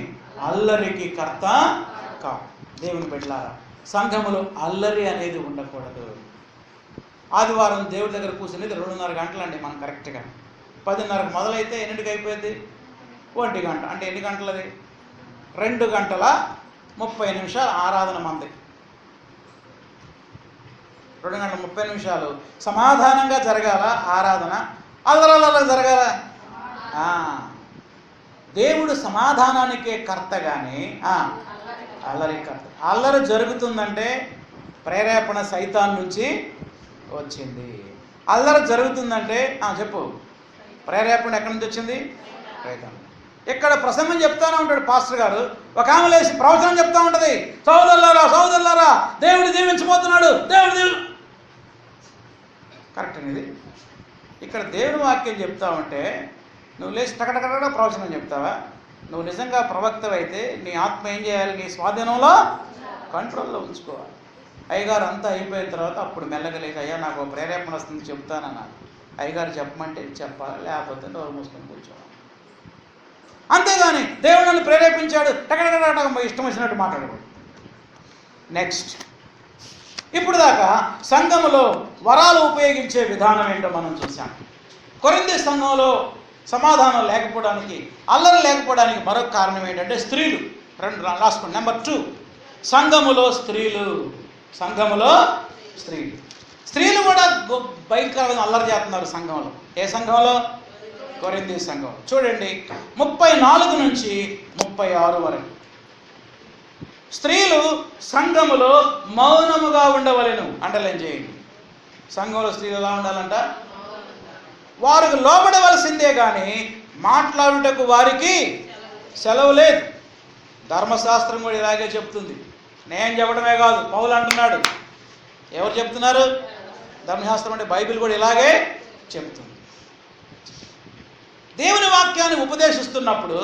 అల్లరికి కర్త కాదు. దేవుని బిడ్డలారా, సంఘములో అల్లరి అనేది ఉండకూడదు. ఆదివారం దేవుడి దగ్గర కూర్చునేది 2:30 గంటలండి. మనం కరెక్ట్గా 10:30కు మొదలైతే ఎన్నింటికి అయిపోయింది? 1 గంట. అంటే ఎన్ని గంటలది? 2 గంటల 30 నిమిషాల ఆరాధన మంది. 2 గంటల 30 నిమిషాలు సమాధానంగా జరగాల ఆరాధన. అల్లరల్లర జరగాల. దేవుడు సమాధానానికే కర్త కానీ అల్లరి కర్త. అల్లరి జరుగుతుందంటే ప్రేరేపణ సైతాన్ నుంచి వచ్చింది. అల్లరి జరుగుతుందంటే చెప్పు, ప్రేరేపణ ఎక్కడి నుంచి వచ్చింది? సైతాన్. ఇక్కడ ప్రసంగం చెప్తానే ఉంటాడు పాస్టర్ గారు. ఒక ఆమె లేచి ప్రవచనం చెప్తా ఉంటుంది. సోదరులారా దేవుడు దీవించబోతున్నాడు, దేవుడు కరెక్ట్ అనేది. ఇక్కడ దేవుని వాక్యం చెప్తా ఉంటే నువ్వు లేచి టకటకట ప్రవచనం చెప్తావా? నువ్వు నిజంగా ప్రవక్తవైతే నీ ఆత్మ ఏం చేయాలి? నీ స్వాధీనంలో కంట్రోల్లో ఉంచుకోవాలి. అయ్యగారు అంతా అయిపోయిన తర్వాత అప్పుడు మెల్లగా లేక అయ్యా నాకు ప్రేరేపణ వస్తుంది చెప్తానన్నాను. అయ్యగారు చెప్పమంటే చెప్పాలి, లేకపోతే నోరు మూసుకొని కూర్చోవాలి. అంతేగాని దేవుడు నన్ను ప్రేరేపించాడు టకటకట ఇష్టం వచ్చినట్టు మాట్లాడకూడదు. నెక్స్ట్, ఇప్పుడు దాకా సంఘములో వరాలు ఉపయోగించే విధానం ఏంటో మనం చూసాం. కొరింథీ సంఘంలో సమాధానం లేకపోవడానికి, అల్లరి లేకపోవడానికి మరొక కారణం ఏంటంటే స్త్రీలు. లాస్ట్ నెంబర్ 2, సంఘములో స్త్రీలు. స్త్రీలు కూడా భయంకరమైన అల్లరి చేస్తున్నారు సంఘంలో. ఏ సంఘంలో? కొరింథీ సంఘం. చూడండి 34 నుంచి 36 వరకు. స్త్రీలు సంఘములో మౌనముగా ఉండవలెను. అండర్లైన్ చేయండి. సంఘంలో స్త్రీలు ఎలా ఉండాలంట? వారికి లోబడవలసిందే కానీ మాట్లాడుటకు వారికి సెలవు లేదు. ధర్మశాస్త్రం కూడా ఇలాగే చెప్తుంది. నేను చెప్పడమే కాదు, పౌలు అంటున్నాడు. ఎవరు చెప్తున్నారు? ధర్మశాస్త్రం అంటే బైబిల్ కూడా ఇలాగే చెప్తుంది. దేవుని వాక్యాన్ని ఉపదేశిస్తున్నప్పుడు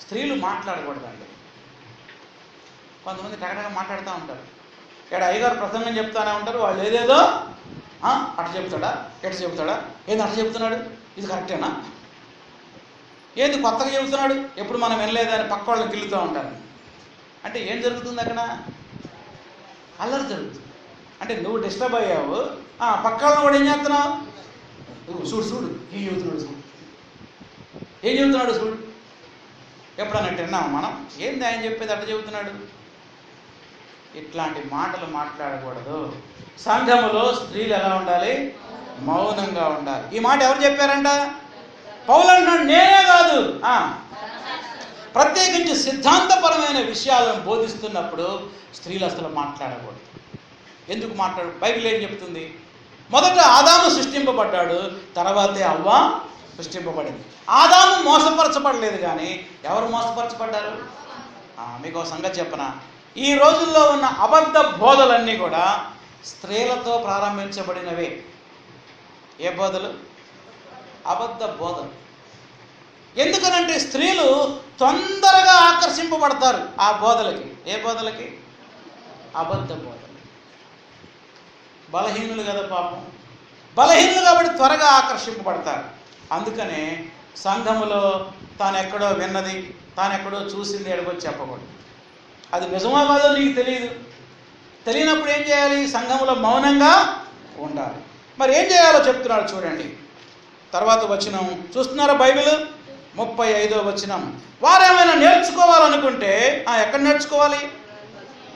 స్త్రీలు మాట్లాడకూడదండి. కొంతమంది టగటగా మాట్లాడుతూ ఉంటారు. ఇక్కడ అయ్యగారు ప్రసంగం చెప్తానే ఉంటారు. వాళ్ళు ఏదేదో అటు చెప్తాడా, ఎటు చెప్తాడా, ఏదో అటు చెప్తున్నాడు, ఇది కరెక్టేనా? ఏంది కొత్తగా చెబుతున్నాడు, ఎప్పుడు మనం వినలేదని పక్క వాళ్ళని గిల్లుతూ ఉంటారు. అంటే ఏం జరుగుతుంది అక్కడ? అల్లరి జరుగుతుంది. అంటే నువ్వు డిస్టర్బ్ అయ్యావు, పక్క వాళ్ళని కూడా ఏం చేస్తున్నావు? చూడు చూడు ఏం చెబుతున్నాడు, చూడు ఏం చెబుతున్నాడు చూడు. ఎప్పుడన్నా విన్నాము మనం? ఏంది ఆయన చెప్పేది అట్లా చెబుతున్నాడు? ఇట్లాంటి మాటలు మాట్లాడకూడదు. సంఘములో స్త్రీలు ఎలా ఉండాలి? మౌనంగా ఉండాలి. ఈ మాట ఎవరు చెప్పారంట? పౌలు అంటున్నాడు, నేనే కాదు, ప్రత్యేకించి సిద్ధాంతపరమైన విషయాలను బోధిస్తున్నప్పుడు స్త్రీలు అసలు మాట్లాడకూడదు. ఎందుకు బైబిల్ ఏం చెప్తుంది? మొదట ఆదాము సృష్టింపబడ్డాడు, తర్వాతే అవ్వ సృష్టింపబడింది. ఆదాము మోసపరచబడలేదు, కానీ ఎవరు మోసపరచబడ్డారు? మీకు ఒక సంగతి చెప్పనా, ఈ రోజుల్లో ఉన్న అబద్ధ బోధలన్నీ కూడా స్త్రీలతో ప్రారంభించబడినవే. ఏ బోధలు? అబద్ధ బోధలు. ఎందుకనంటే స్త్రీలు తొందరగా ఆకర్షింపబడతారు ఆ బోధలకి. ఏ బోధలకి? అబద్ధ బోధలు. బలహీనులు కదా పాపం, బలహీనులు కాబట్టి త్వరగా ఆకర్షింపబడతారు. అందుకనే సంఘములో తాను ఎక్కడో విన్నది, తాను ఎక్కడో చూసింది ఎడకొచ్చి చెప్పకూడదు. అది నిజమో కాదో నీకు తెలియదు. తెలియనప్పుడు ఏం చేయాలి? సంఘములో మౌనంగా ఉండాలి. మరి ఏం చేయాలో చెప్తున్నాడు చూడండి. తర్వాత వచనం చూస్తున్నారా? బైబిల్ 35వ వచనం. వారేమైనా నేర్చుకోవాలనుకుంటే ఎక్కడ నేర్చుకోవాలి?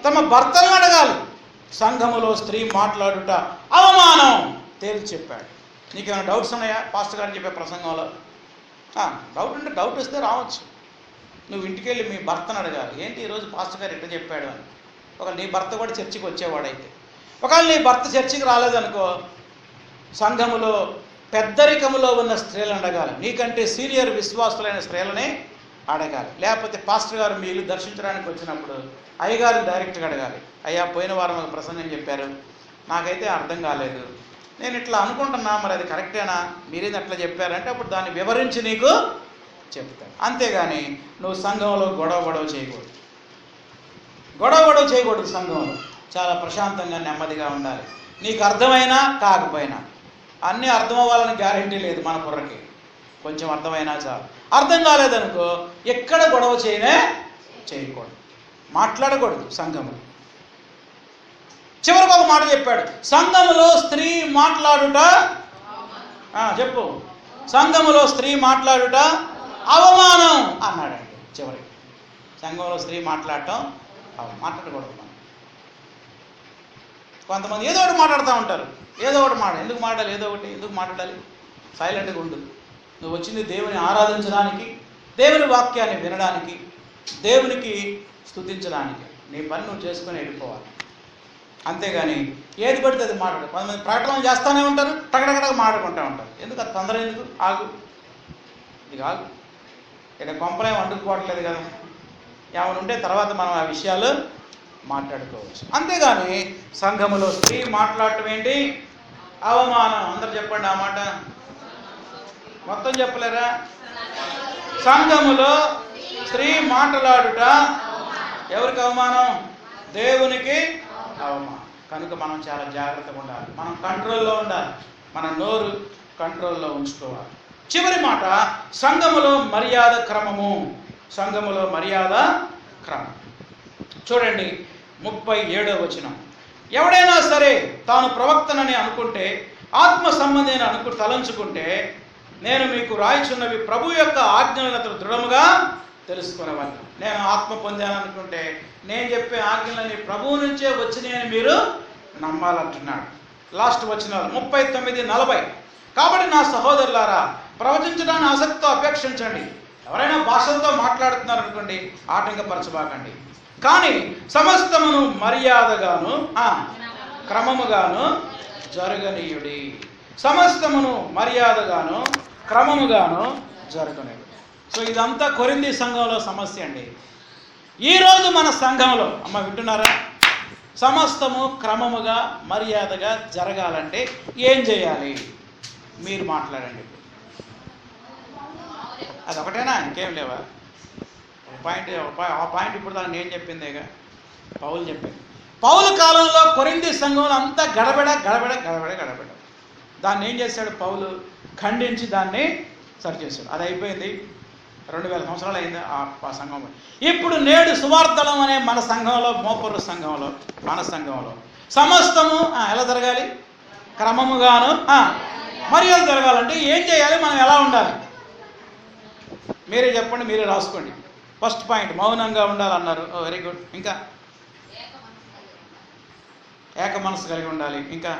తమ భర్తలను అడగాలి. సంఘములో స్త్రీ మాట్లాడుట అవమానం తేల్చి చెప్పాడు. నీకేమైనా డౌట్స్ ఉన్నాయా పాస్టర్ గారు చెప్పే ప్రసంగంలో? డౌట్ ఉంటే డౌట్ వస్తే రావచ్చు. నువ్వు ఇంటికి వెళ్ళి మీ భర్తను అడగాలి, ఏంటి ఈరోజు పాస్టర్ గారు ఎట్లా చెప్పాడు అని. ఒకవేళ నీ భర్త కూడా చర్చికి వచ్చేవాడైతే, ఒకవేళ నీ భర్త చర్చికి రాలేదనుకో, సంఘములో పెద్దరికములో ఉన్న స్త్రీలను అడగాలి. నీకంటే సీనియర్ విశ్వాసులైన స్త్రీలనే అడగాలి. లేకపోతే పాస్టర్ గారు మీ ఇల్లు దర్శించడానికి వచ్చినప్పుడు అయ్యగారిని డైరెక్ట్గా అడగాలి. అయ్యా, పోయిన వారం ఒక ప్రసంగం చెప్పారు, నాకైతే అర్థం కాలేదు, నేను ఇట్లా అనుకుంటున్నా, మరి అది కరెక్టేనా, మీరేది అట్లా చెప్పారంటే అప్పుడు దాన్ని వివరించి నీకు చెప్తాను. అంతేగాని నువ్వు సంఘంలో గొడవ చేయకూడదు. గొడవ చేయకూడదు. సంఘంలో చాలా ప్రశాంతంగా నెమ్మదిగా ఉండాలి. నీకు అర్థమైనా కాకపోయినా, అన్నీ అర్థం అవ్వాలని గ్యారెంటీ లేదు మన బుర్రకి. కొంచెం అర్థమైనా చాలు. అర్థం కాలేదనుకో ఎక్కడ గొడవ చేయకూడదు, మాట్లాడకూడదు సంఘములో. చివరికి ఒక మాట చెప్పాడు, సంఘములో స్త్రీ మాట్లాడుట, చెప్పు, సంఘములో స్త్రీ మాట్లాడుట అవమానం అన్నాడండి. చివరికి సంఘంలో స్త్రీ మాట్లాడటం మాట్లాడకూడదు. మనం కొంతమంది ఏదో ఒకటి మాట్లాడుతూ ఉంటారు, ఏదో ఒకటి ఎందుకు మాట్లాడాలి? ఎందుకు మాట్లాడాలి? సైలెంట్గా ఉండు. నువ్వు వచ్చింది దేవుని ఆరాధించడానికి, దేవుని వాక్యాన్ని వినడానికి, దేవునికి స్తుతించడానికి. నీ పని నువ్వు చేసుకొని వెళ్ళిపోవాలి. అంతేగాని ఏది పడితే అది మాట్లాడు. కొంతమంది ప్రకటన చేస్తూనే ఉంటారు, టగడగడగా మాట్లాడుకుంటూ ఉంటారు. ఎందుకు అది తొందర? ఎందుకు? ఆగు, ఇది ఆగు. ఇక్కడ కొంపలేం వండుకోవట్లేదు కదా. ఏమైనా ఉంటే తర్వాత మనం ఆ విషయాలు మాట్లాడుకోవచ్చు. అంతేగాని సంఘములో స్త్రీ మాట్లాడటం ఏంటి? అవమానం. అందరు చెప్పండి ఆ మాట, మొత్తం చెప్పలేరా? సంఘములో స్త్రీ మాట్లాడుట ఎవరికి అవమానం? దేవునికి అవమానం. కనుక మనం చాలా జాగ్రత్తగా ఉండాలి, మనం కంట్రోల్లో ఉండాలి, మన నోరు కంట్రోల్లో ఉంచుకోవాలి. చివరి మాట, సంఘములో మర్యాద క్రమము. సంఘములో మర్యాద క్రమం. చూడండి 37వ వచనం. ఎవడైనా సరే తాను ప్రవక్తనని అనుకుంటే, ఆత్మ సంబంధి తలంచుకుంటే, నేను మీకు రాయిచున్నవి ప్రభు యొక్క ఆజ్ఞలను అతను దృఢముగా తెలుసుకునేవాడిని. నేను ఆత్మ పొందాను అనుకుంటే, నేను చెప్పే ఆజ్ఞలని ప్రభువు నుంచే వచ్చినాయని మీరు నమ్మాలంటున్నాడు. లాస్ట్ వచనాలు 39-40. కాబట్టి నా సహోదరులారా, ప్రవచించడానికి ఆసక్తితో అపేక్షించండి. ఎవరైనా భాషలతో మాట్లాడుతున్నారు అనుకోండి, ఆటంకపరచబాకండి. కానీ సమస్తమును మర్యాదగాను క్రమముగాను జరగనీయుడి. సమస్తమును మర్యాదగాను క్రమముగాను జరగనీయుడి. సో ఇదంతా కొరింథీ సంఘంలో సమస్య అండి. ఈరోజు మన సంఘంలో, అమ్మ వింటున్నారా, సమస్తము క్రమముగా మర్యాదగా జరగాలంటే ఏం చేయాలి? మీరు మాట్లాడండి. అదొకటేనా? ఇంకేం లేవా? ఆ పాయింట్ ఇప్పుడు దాన్ని నేను చెప్పిందేగా, పౌలు చెప్పింది. పౌలు కాలంలో కొరింథీ సంఘంలో అంతా గడబెడ. దాన్ని ఏం చేశాడు? పౌలు ఖండించి దాన్ని సరిచేశాడు. అది అయిపోయింది. 2000 సంవత్సరాలు అయింది ఆ సంఘం. ఇప్పుడు నేడు సువార్తలం అనే మన సంఘంలో, మోపర్రు సంఘంలో, మన సంఘంలో సమస్తము ఎలా జరగాలి? క్రమముగాను మర్యాద జరగాలంటే ఏం చేయాలి? మనం ఎలా ఉండాలి? మీరే చెప్పండి, మీరే రాసుకోండి. ఫస్ట్ పాయింట్ మౌనంగా ఉండాలన్నారు. Very good. ఇంకా ఏక మనసు కలిగి ఉండాలి. ఇంకా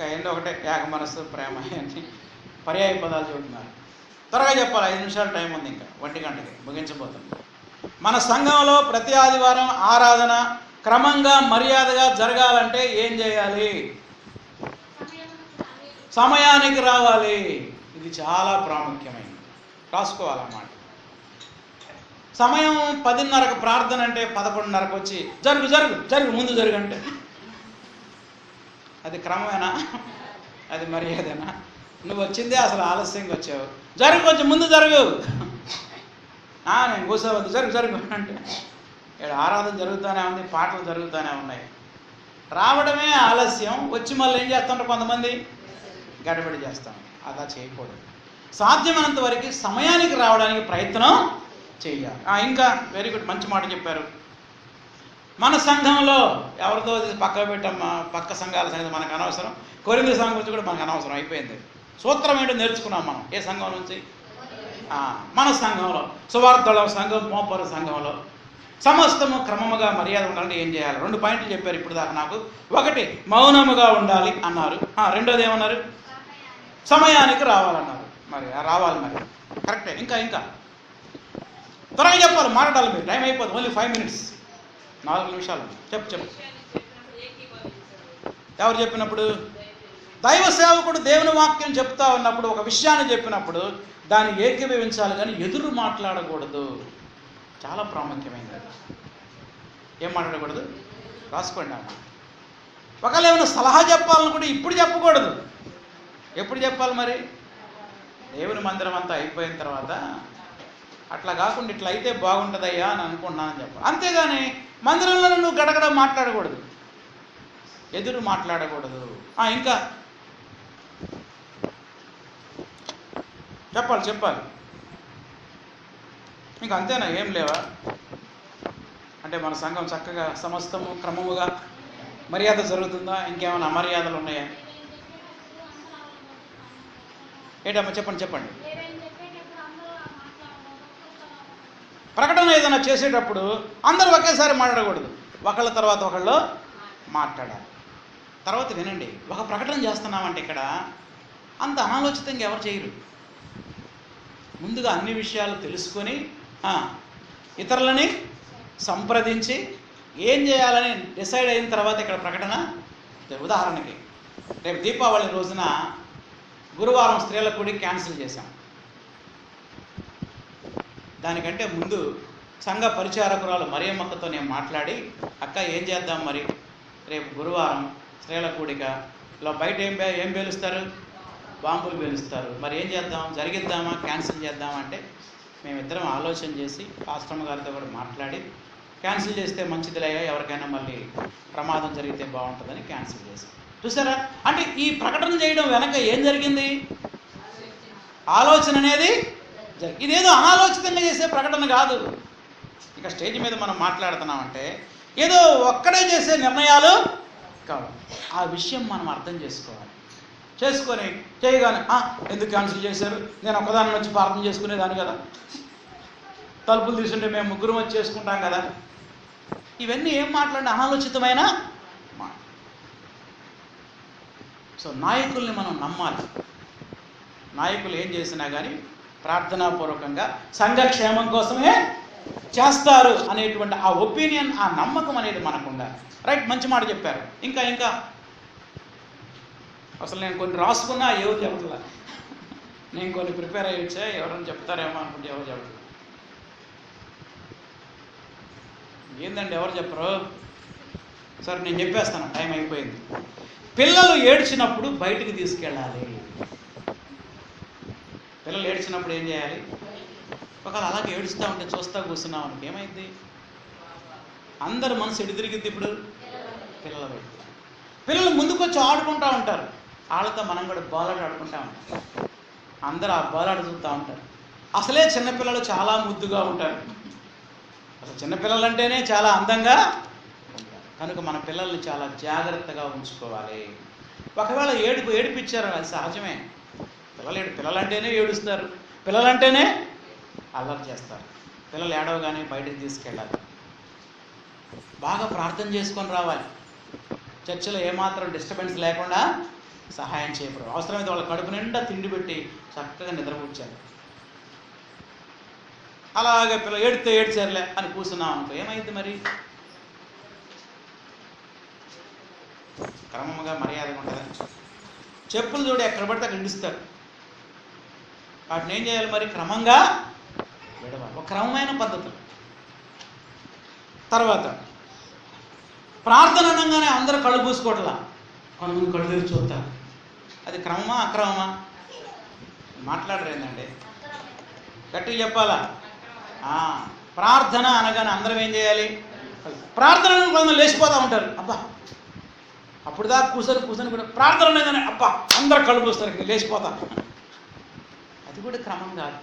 ఏంటో ఒకటే, ఏక మనసు, ప్రేమ అని పర్యాయ పదాలు చెబుతున్నారు. త్వరగా చెప్పాలి, 5 నిమిషాలు టైం ఉంది, ఇంకా 1 గంటకి ముగించబోతుంది. మన సంఘంలో ప్రతి ఆదివారం ఆరాధన క్రమంగా మర్యాదగా జరగాలంటే ఏం చేయాలి? సమయానికి రావాలి. ఇది చాలా ప్రాముఖ్యమైనది, రాసుకోవాలన్నమాట. సమయం 10:30కు ప్రార్థన అంటే 11:30కు వచ్చి జరుగు జరుగు జరుగు ముందు జరుగంటే అది క్రమమేనా? అది మర్యాదేనా? నువ్వు వచ్చిందే అసలు ఆలస్యంగా వచ్చావు, జరుగు కొంచెం ముందు జరుగు. నేను కూర్చోవద్దు, జరుగు జరుగు అంటే ఇక్కడ ఆరాధన జరుగుతూనే ఉంది, పాటలు జరుగుతూనే ఉన్నాయి. రావడమే ఆలస్యం, వచ్చి మళ్ళీ ఏం చేస్తుంటారు కొంతమంది? గడబడి చేస్తాం. అలా చేయకూడదు. సాధ్యమైనంత వరకు సమయానికి రావడానికి ప్రయత్నం చేయాలి. ఇంకా వెరీ గుడ్, మంచి మాట చెప్పారు. మన సంఘంలో ఎవరితో పక్క పెట్టమ్మా, పక్క సంఘాల సంగతి మనకు అనవసరం. కొరింథీ సంఘం గురించి కూడా మనకు అనవసరం, అయిపోయింది. సూత్రం ఏంటో నేర్చుకున్నాం మనం. ఏ సంఘం నుంచి? మన సంఘంలో, సువార్తల సంఘం, మోపర్రు సంఘంలో సమస్తము క్రమముగా మర్యాద ఉండాలంటే ఏం చేయాలి? 2 పాయింట్లు చెప్పారు ఇప్పుడు దాకా నాకు. 1 మౌనముగా ఉండాలి అన్నారు. రెండోది ఏమన్నారు? సమయానికి రావాలన్నారు. మరి రావాలి, మరి కరెక్టే. ఇంకా ఇంకా త్వరగా చెప్పాలి, మాట్లాడాలి. మీరు టైం అయిపోతుంది, ఓన్లీ 5 మినిట్స్, 4 నిమిషాలు. చెప్పు. ఎవరు చెప్పినప్పుడు? దైవ సేవకుడు దేవుని వాక్యం చెప్తా ఉన్నప్పుడు, ఒక విషయాన్ని చెప్పినప్పుడు దాన్ని ఏకీభవించాలి, కానీ ఎదురు మాట్లాడకూడదు. చాలా ప్రాముఖ్యమైనది. ఏం మాట్లాడకూడదు? రాసుకోండి. ఒకవేళ ఏమైనా సలహా చెప్పాలనుకుంటే ఇప్పుడు చెప్పకూడదు. ఎప్పుడు చెప్పాలి మరి? దేవుని మందిరం అంతా అయిపోయిన తర్వాత, అట్లా కాకుండా ఇట్లా అయితే బాగుంటుందయ్యా అని అనుకుంటున్నానని చెప్పాలి. అంతేగాని మందిరంలో నువ్వు గడగడ మాట్లాడకూడదు, ఎదురు మాట్లాడకూడదు. ఇంకా చెప్పాలి. ఇంకా అంతేనా? ఏం లేవా? అంటే మన సంఘం చక్కగా సమస్తము క్రమముగా మర్యాద జరుగుతుందా? ఇంకేమైనా అమర్యాదలు ఉన్నాయా? ఏంటమ్మా చెప్పండి. ప్రకటన ఏదైనా చేసేటప్పుడు అందరూ ఒకేసారి మాట్లాడకూడదు, ఒకళ్ళ తర్వాత ఒకళ్ళు మాట్లాడాలి. తర్వాత వినండి, ఒక ప్రకటన చేస్తున్నామంటే ఇక్కడ అంత అనాలోచితంగా ఎవరు చేయరు. ముందుగా అన్ని విషయాలు తెలుసుకొని ఇతరులని సంప్రదించి ఏం చేయాలని డిసైడ్ అయిన తర్వాత ఇక్కడ ప్రకటన. ఉదాహరణకి రేపు దీపావళి రోజున గురువారం స్త్రీల కూడి క్యాన్సిల్ చేశాం. దానికంటే ముందు సంఘ పరిచారకురాలు మరియమ్మక్కతో నేను మాట్లాడి, అక్క ఏం చేద్దాం మరి, రేపు గురువారం స్త్రీల కూడికలో బయట ఏం పేలుస్తారు? బాంబులు పేలుస్తారు. మరి ఏం చేద్దాం? జరిగిద్దామా, క్యాన్సిల్ చేద్దామా అంటే మేమిద్దరం ఆలోచన చేసి పాస్టర్ గారితో కూడా మాట్లాడి క్యాన్సిల్ చేస్తే మంచిదిలేగా, ఎవరికైనా మళ్ళీ ప్రమాదం జరిగితే బాగుంటుందని క్యాన్సిల్ చేశాం. చూసారా? అంటే ఈ ప్రకటన చేయడం వెనక ఏం జరిగింది? ఆలోచన అనేది. ఇదేదో అనాలోచితంగా చేసే ప్రకటన కాదు. ఇక స్టేజ్ మీద మనం మాట్లాడుతున్నామంటే ఏదో ఒక్కడే చేసే నిర్ణయాలు కావు. ఆ విషయం మనం అర్థం చేసుకొని చేయగానే ఎందుకు క్యాన్సిల్ చేశారు, నేను ఒక్కదాన్ని వచ్చి ప్రార్థన చేసుకునేదాన్ని కదా, తలుపులు తీసుంటే మేము ముగ్గురం వచ్చి చేసుకుంటాం కదా. ఇవన్నీ ఏం మాట్లాడిన అనాలోచితమైన మాట. సో నాయకుల్ని మనం నమ్మాలి. నాయకులు ఏం చేసినా కానీ ప్రార్థనాపూర్వకంగా సంఘక్షేమం కోసమే చేస్తారు అనేటువంటి ఆ ఒపీనియన్, ఆ నమ్మకం అనేది మనకు ఉండాలి. రైట్, మంచి మాట చెప్పారు. ఇంకా అసలు నేను కొన్ని రాసుకున్నా ఎవరు చెప్పట్లా, నేను కొన్ని ప్రిపేర్ అయ్యి వచ్చా, ఎవరైనా చెప్తారేమో అనుకుంటే ఎవరు చెప్పట్లా. ఏందండి ఎవరు చెప్పరు? సరే నేను చెప్పేస్తాను, టైం అయిపోయింది. పిల్లలు ఏడ్చినప్పుడు బయటికి తీసుకెళ్ళాలి. పిల్లలు ఏడ్చినప్పుడు ఏం చేయాలి? ఒకవేళ అలాగే ఏడుస్తూ ఉంటే చూస్తూ కూర్చున్నాం అనుకో ఏమైంది? అందరు మనసు ఎటు తిరిగిద్ది ఇప్పుడు? పిల్లలు ముందుకు వచ్చి ఆడుకుంటూ ఉంటారు. వాళ్ళతో మనం కూడా బోలాట ఆడుకుంటా ఉంటాం. అందరూ ఆ బోలాట చూస్తూ ఉంటారు. అసలే చిన్నపిల్లలు చాలా ముద్దుగా ఉంటారు. అసలు చిన్నపిల్లలంటేనే చాలా అందంగా ఉంటారు. కనుక మన పిల్లల్ని చాలా జాగ్రత్తగా ఉంచుకోవాలి. ఒకవేళ ఏడిపించారు, అది సహజమే. పిల్లలంటేనే ఏడుస్తారు, పిల్లలంటేనే అల్లరి చేస్తారు. పిల్లలు ఏడవగానే బయటకు తీసుకెళ్ళాలి. బాగా ప్రార్థన చేసుకొని రావాలి. చర్చిలో ఏమాత్రం డిస్టర్బెన్స్ లేకుండా సహాయం చేయకూడదు. అవసరమైతే వాళ్ళ కడుపు నిండా తిండి పెట్టి చక్కగా నిద్రపుచ్చారు. అలాగే పిల్లలు ఏడ్చారులే అని కూర్చున్నాం అనుకో, ఏమైంది మరి? క్రమంగా మర్యాదగా ఉంటుంది. చెప్పులు చూడు ఎక్కడ పడితే అక్కడ ఇడుస్తారు. వాటిని ఏం చేయాలి మరి? క్రమంగా విడవాలి, ఒక క్రమమైన పద్ధతులు. తర్వాత ప్రార్థన అనగానే అందరూ కళ్ళు పూసుకోవట్లా, కొంతమంది కళ్ళు తెరిచి చూస్తారు. అది క్రమమా అక్రమమా? మాట్లాడరేందండి, గట్టిగా చెప్పాలా? ప్రార్థన అనగానే అందరం ఏం చేయాలి? ప్రార్థన కొంతమంది లేచిపోతూ ఉంటారు. అబ్బా, అప్పుడు దాకా కూర్చొని కూడా ప్రార్థన అనగానే అబ్బా అందరు కళ్ళు పూస్తారు, లేచిపోతా. అది కూడా క్రమం కాదు.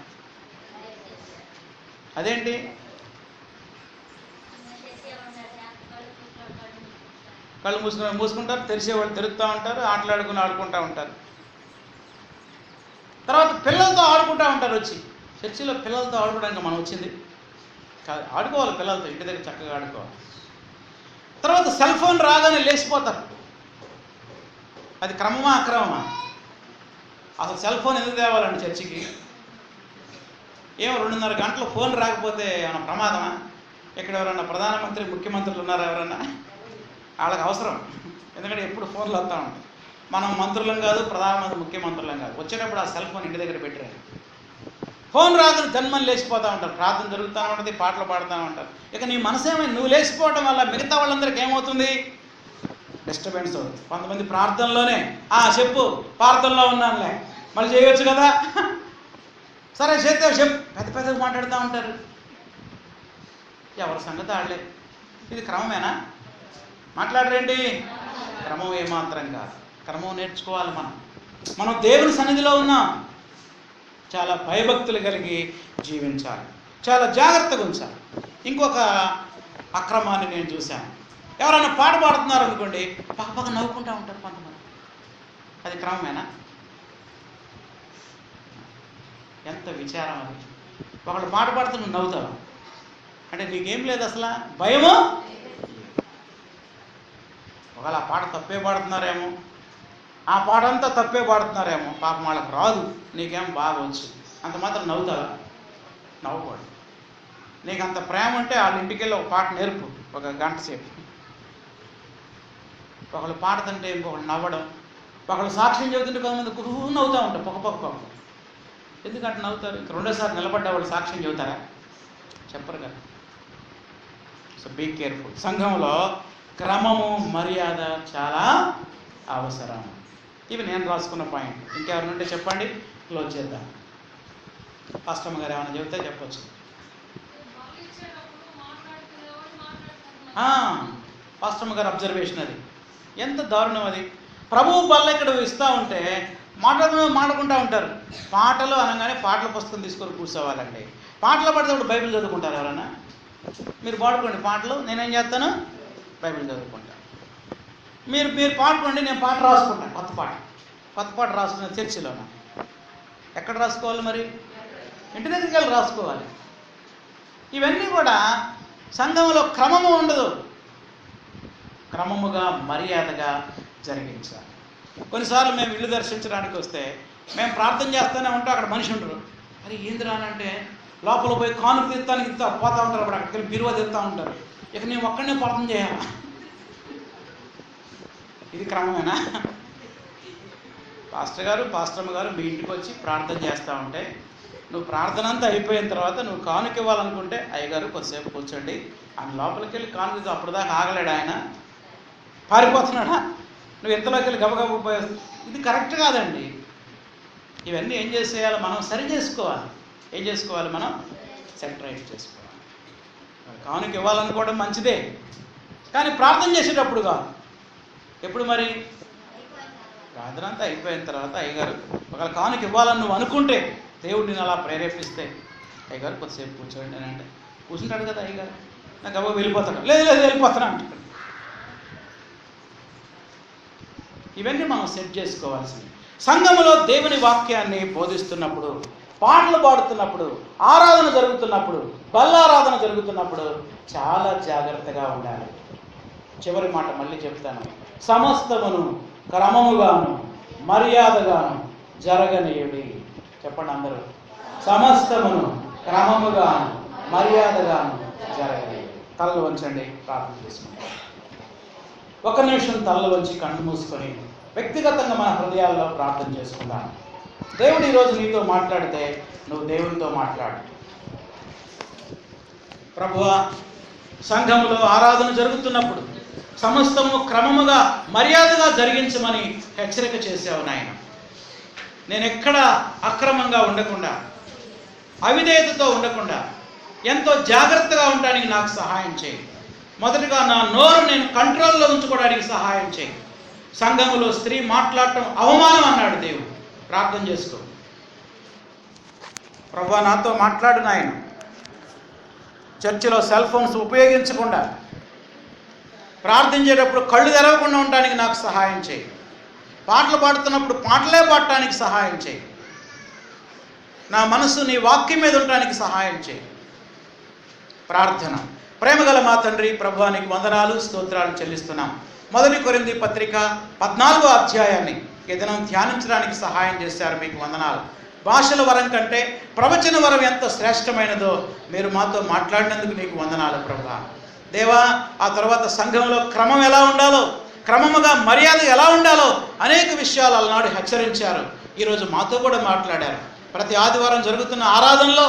అదేంటి? కళ్ళు మూసుకుంటారు, తెరిచేవాళ్ళు తెరుస్తూ ఉంటారు, ఆడుకుంటూ ఉంటారు. తర్వాత పిల్లలతో ఆడుకుంటూ ఉంటారు. వచ్చి చర్చిలో పిల్లలతో ఆడుకోవడానికి మనం వచ్చింది కాదు. ఆడుకోవాలి పిల్లలతో, ఇంటి దగ్గర చక్కగా ఆడుకోవాలి. తర్వాత సెల్ ఫోన్ రాగానే లేచిపోతారు. అది క్రమమా అక్రమమా? అసలు సెల్ ఫోన్ ఎందుకు తేవాలండి చర్చికి? ఏమో 2.5 గంటలు ఫోన్ రాకపోతే ఏమైనా ప్రమాదమా? ఇక్కడ ఎవరన్నా ప్రధానమంత్రి ముఖ్యమంత్రులు ఉన్నారా? ఎవరన్నా? వాళ్ళకి అవసరం. ఎందుకంటే ఎప్పుడు ఫోన్లు వస్తూ ఉంటాయి. మనం మంత్రులం కాదు, ప్రధానమంత్రి ముఖ్యమంత్రులం కాదు. వచ్చేటప్పుడు ఆ సెల్ ఫోన్ ఇంటి దగ్గర పెట్టారు. ఫోన్ రాగానే జన్మని లేచిపోతూ ఉంటారు. ప్రార్థన జరుగుతూ ఉంటుంది, పాటలు పాడుతూ ఉంటారు. ఇక నీ మనసేమై నువ్వు లేచిపోవడం వల్ల మిగతా వాళ్ళందరికీ ఏమవుతుంది? డిస్టర్బెన్స్ అవుతుంది. కొంతమంది ప్రార్థనలోనే చెప్పు ప్రార్థనలో ఉన్నానులే, మళ్ళీ చేయొచ్చు కదా, సరే చేస్తే చెప్పు, పెద్దగా మాట్లాడుతూ ఉంటారు. ఎవరి సంగతి ఆడలే. ఇది క్రమమేనా? మాట్లాడరేంటి? క్రమం ఏమాత్రం కాదు. క్రమం నేర్చుకోవాలి. మనం దేవుని సన్నిధిలో ఉన్నాం, చాలా భయభక్తులు కలిగి జీవించాలి, చాలా జాగ్రత్తగా ఉంచాలి. ఇంకొక అక్రమాన్ని నేను చూశాను. ఎవరైనా పాట పాడుతున్నారు అనుకోండి, పక్క నవ్వుకుంటూ ఉంటారు కొంతమంది. అది క్రమమేనా? ఎంత విచారం అది. ఒకళ్ళు పాట పాడుతూ నువ్వు నవ్వుతావు అంటే నీకేం లేదు అసలు, భయమో. ఒకవేళ ఆ పాట తప్పే పాడుతున్నారేమో, ఆ పాట అంతా తప్పే పాడుతున్నారేమో, పాపం వాళ్ళకి రాదు, నీకేం బాగా వచ్చు, అంత మాత్రం నవ్వుతావా? నవ్వకూడదు. నీకు అంత ప్రేమ ఉంటే వాళ్ళ ఇంటికి వెళ్ళి ఒక పాట నేర్పు, 1 గంట సేపు. ఒకళ్ళు పాడుతుంటే ఇంకొకళ్ళు నవ్వడం, ఒకళ్ళు సాక్ష్యం చెబుతుంటే కొంతమంది గురువు నవ్వుతూ ఉంటారు, పొగ. ఎందుకంటే నవ్వుతారు? ఇంక 2వ సారి నిలబడ్డ వాళ్ళు సాక్ష్యం చెబుతారా? చెప్పరు కదా. So be careful. సంఘంలో క్రమము మర్యాద చాలా అవసరం. ఇవి నేను రాసుకున్న పాయింట్. ఇంకెవరిని ఉంటే చెప్పండి, క్లోజ్ చేద్దాం. పాస్టమ్మ గారు ఏమైనా చెబితే చెప్పచ్చు. పాస్టమ్మ గారు అబ్జర్వేషన్ అది. ఎంత దారుణం అది. ప్రభువు బల్ల ఇక్కడ ఇస్తూ ఉంటే మాట్లాడుకుంటూ ఉంటారు. పాటలు అనగానే పాటల పుస్తకం తీసుకొని కూర్చోవాలండి. పాటలు పాడేటప్పుడు బైబిల్ చదువుకుంటారు ఎవరన్నా? మీరు పాడుకోండి పాటలు, నేనేం చేస్తాను? బైబిల్ చదువుకుంటాను. మీరు పాడుకోండి, నేను పాట రాసుకుంటాను. కొత్త పాట రాసుకున్న చర్చిలోన. ఎక్కడ రాసుకోవాలి మరి? ఇంటి దగ్గరికి వెళ్ళి రాసుకోవాలి. ఇవన్నీ కూడా సంఘంలో క్రమము ఉండదు. క్రమముగా మర్యాదగా జరిగించాలి. కొన్నిసార్లు మేము ఇల్లు దర్శించడానికి వస్తే మేము ప్రార్థన చేస్తూనే ఉంటాం, అక్కడ మనిషి ఉంటారు. అది ఏంది రానంటే లోపల పోయి కానుక తీస్తానికి పోతూ ఉంటారు. అప్పుడు అక్కడికి వెళ్ళి బిరువ తీస్తూ ఉంటారు. ఇక నేను ఒక్కడనే ప్రార్థన చేయాలా? ఇది క్రమమేనా? పాస్టమ్మ గారు మీ ఇంటికి వచ్చి ప్రార్థన చేస్తూ ఉంటే నువ్వు ప్రార్థన అంతా అయిపోయిన తర్వాత నువ్వు కానుక ఇవ్వాలనుకుంటే, అయ్యగారు కొద్దిసేపు కూర్చోండి ఆయన లోపలికి వెళ్ళి కానుక, అప్పుడు దాకా ఆగలేడు ఆయన, పారిపోతున్నాడా? నువ్వు ఎంతలోకి వెళ్ళి గబగబ పోయేది. ఇది కరెక్ట్ కాదండి. ఇవన్నీ ఏం చేసేయాలి? మనం సరి చేసుకోవాలి. ఏం చేసుకోవాలి? మనం సెట్ రైట్ చేసుకోవాలి. కానుక ఇవ్వాలనుకోవడం మంచిదే, కానీ ప్రార్థన చేసేటప్పుడు కాదు. ఎప్పుడు మరి? ప్రార్థన అంతా అయిపోయిన తర్వాత అయ్యగారు ఒకవేళ కానుక ఇవ్వాలని నువ్వు అనుకుంటే, దేవుడు నేను అలా ప్రేరేపిస్తే, అయ్యగారు కొద్దిసేపు కూర్చోండి అని అంటే కూర్చుంటాడు కదా అయ్యగారు. నాకు అవ్వ వెళ్ళిపోతాడు, లేదు లేదు వెళ్ళిపోతాను అంటాడు. ఇవన్నీ మనం సెట్ చేసుకోవాల్సింది. సంఘములో దేవుని వాక్యాన్ని బోధిస్తున్నప్పుడు, పాటలు పాడుతున్నప్పుడు, ఆరాధన జరుగుతున్నప్పుడు, బల్లారాధన జరుగుతున్నప్పుడు చాలా జాగ్రత్తగా ఉండాలి. చివరి మాట మళ్ళీ చెప్తాను. సమస్తమును క్రమముగాను మర్యాదగాను జరగనీయుడి. చెప్పండి అందరూ. సమస్తమును క్రమముగాను మర్యాదగాను జరగనీయుడి. తలలు వంచండి, ప్రార్థన చేసుకుంటాం. ఒక నిమిషం తలలు వంచి కళ్ళు మూసుకొని వ్యక్తిగతంగా మన హృదయాల్లో ప్రార్థన చేసుకుందాం. దేవుడు ఈరోజు నీతో మాట్లాడితే నువ్వు దేవునితో మాట్లాడు. ప్రభువా, సంఘములో ఆరాధన జరుగుతున్నప్పుడు సమస్తము క్రమముగా మర్యాదగా జరిగించమని హెచ్చరిక చేశావు నాయన. నేను ఎక్కడ అక్రమంగా ఉండకుండా, అవిధేయతతో ఉండకుండా ఎంతో జాగ్రత్తగా ఉండడానికి నాకు సహాయం చేయి. మొదటిగా నా నోరు నేను కంట్రోల్లో ఉంచుకోవడానికి సహాయం చేయి. సంఘములో స్త్రీ మాట్లాడటం అవమానం అన్నాడు దేవుడు. ప్రార్థన చేసుకో. ప్రభువా, నాతో మాట్లాడు నాయన. చర్చిలో సెల్ ఫోన్స్ ఉపయోగించకుండా, ప్రార్థించేటప్పుడు కళ్ళు తెరవకుండా ఉండడానికి నాకు సహాయం చేయి. పాటలు పాడుతున్నప్పుడు పాటలే పాడటానికి సహాయం చేయి. నా మనసు నీ వాక్యం మీద ఉండడానికి సహాయం చేయి. ప్రార్థన. ప్రేమగల మా తండ్రి, ప్రభువా నీకు వందనాలు, స్తోత్రాలు చెల్లిస్తున్నాం. 1 కొరింథీ పత్రిక 14వ అధ్యాయాన్ని ఈ దినం ధ్యానించడానికి సహాయం చేశారు. మీకు వందనాలు. భాషల వరం కంటే ప్రవచన వరం ఎంత శ్రేష్టమైనదో మీరు మాతో మాట్లాడినందుకు నీకు వందనాలు ప్రభువా. దేవా, ఆ తర్వాత సంఘంలో క్రమం ఎలా ఉండాలో, క్రమముగా మర్యాద ఎలా ఉండాలో అనేక విషయాలు అలనాడు హెచ్చరించారు. ఈరోజు మాతో కూడా మాట్లాడారు. ప్రతి ఆదివారం జరుగుతున్న ఆరాధనలో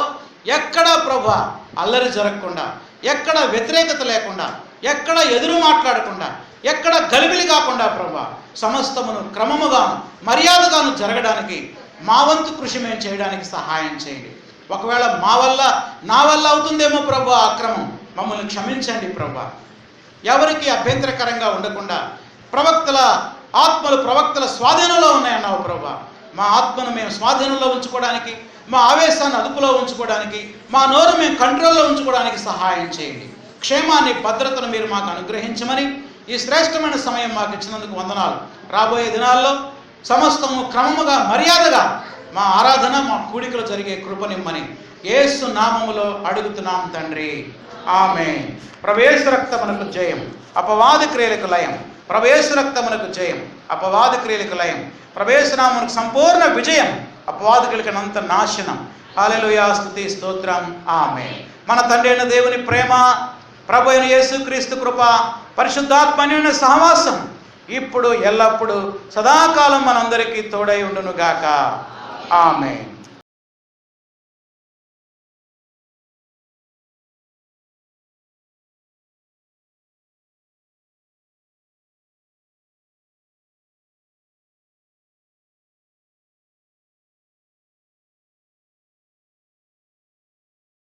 ఎక్కడా ప్రభువా అల్లరి జరగకుండా, ఎక్కడ వ్యతిరేకత లేకుండా, ఎక్కడ ఎదురు మాట్లాడకుండా, ఎక్కడ గలిబిలి కాకుండా ప్రభువా సమస్తమును క్రమముగాను మర్యాదగాను జరగడానికి మా వంతు కృషి మేము చేయడానికి సహాయం చేయండి. ఒకవేళ నా వల్ల అవుతుందేమో ప్రభువా అక్రమం, మమ్మల్ని క్షమించండి ప్రభువా. ఎవరికి అభ్యంతరకరంగా ఉండకుండా ప్రవక్తల స్వాధీనంలో ఉన్నాయన్నావు ప్రభువా. మా ఆత్మను మేము స్వాధీనంలో ఉంచుకోవడానికి, మా ఆవేశాన్ని అదుపులో ఉంచుకోవడానికి, మా నోరు మేము కంట్రోల్లో ఉంచుకోవడానికి సహాయం చేయండి. క్షేమాన్ని, భద్రతను మీరు మాకు అనుగ్రహించమని ఈ శ్రేష్టమైన సమయం మాకు ఇచ్చినందుకు వందనాలు. రాబోయే దినాల్లో సమస్తము క్రమముగా మర్యాదగా మా ఆరాధన, మా కూడికలు జరిగే కృపనిమ్మని యేసు నామములో అడుగుతున్నాం తండ్రి. ఆమేన్. ప్రవేశ రక్తమునకు జయం, అపవాది క్రియలకు లయం. ప్రవేశ రక్తమునకు జయం, అపవాది క్రియలకు లయం. ప్రవేశనామునకు సంపూర్ణ విజయం, అపవాది క్రియలకంత నాశనం. హల్లెలూయా, స్తుతి స్తోత్రం. ఆమేన్. మన తండ్రి అయిన దేవుని ప్రేమ, ప్రభు అయిన యేసుక్రీస్తు కృప, పరిశుద్ధాత్మ అన్యోన్య సహవాసం ఇప్పుడు ఎల్లప్పుడూ సదాకాలం మనందరికీ తోడై ఉండును గాక. ఆమేన్.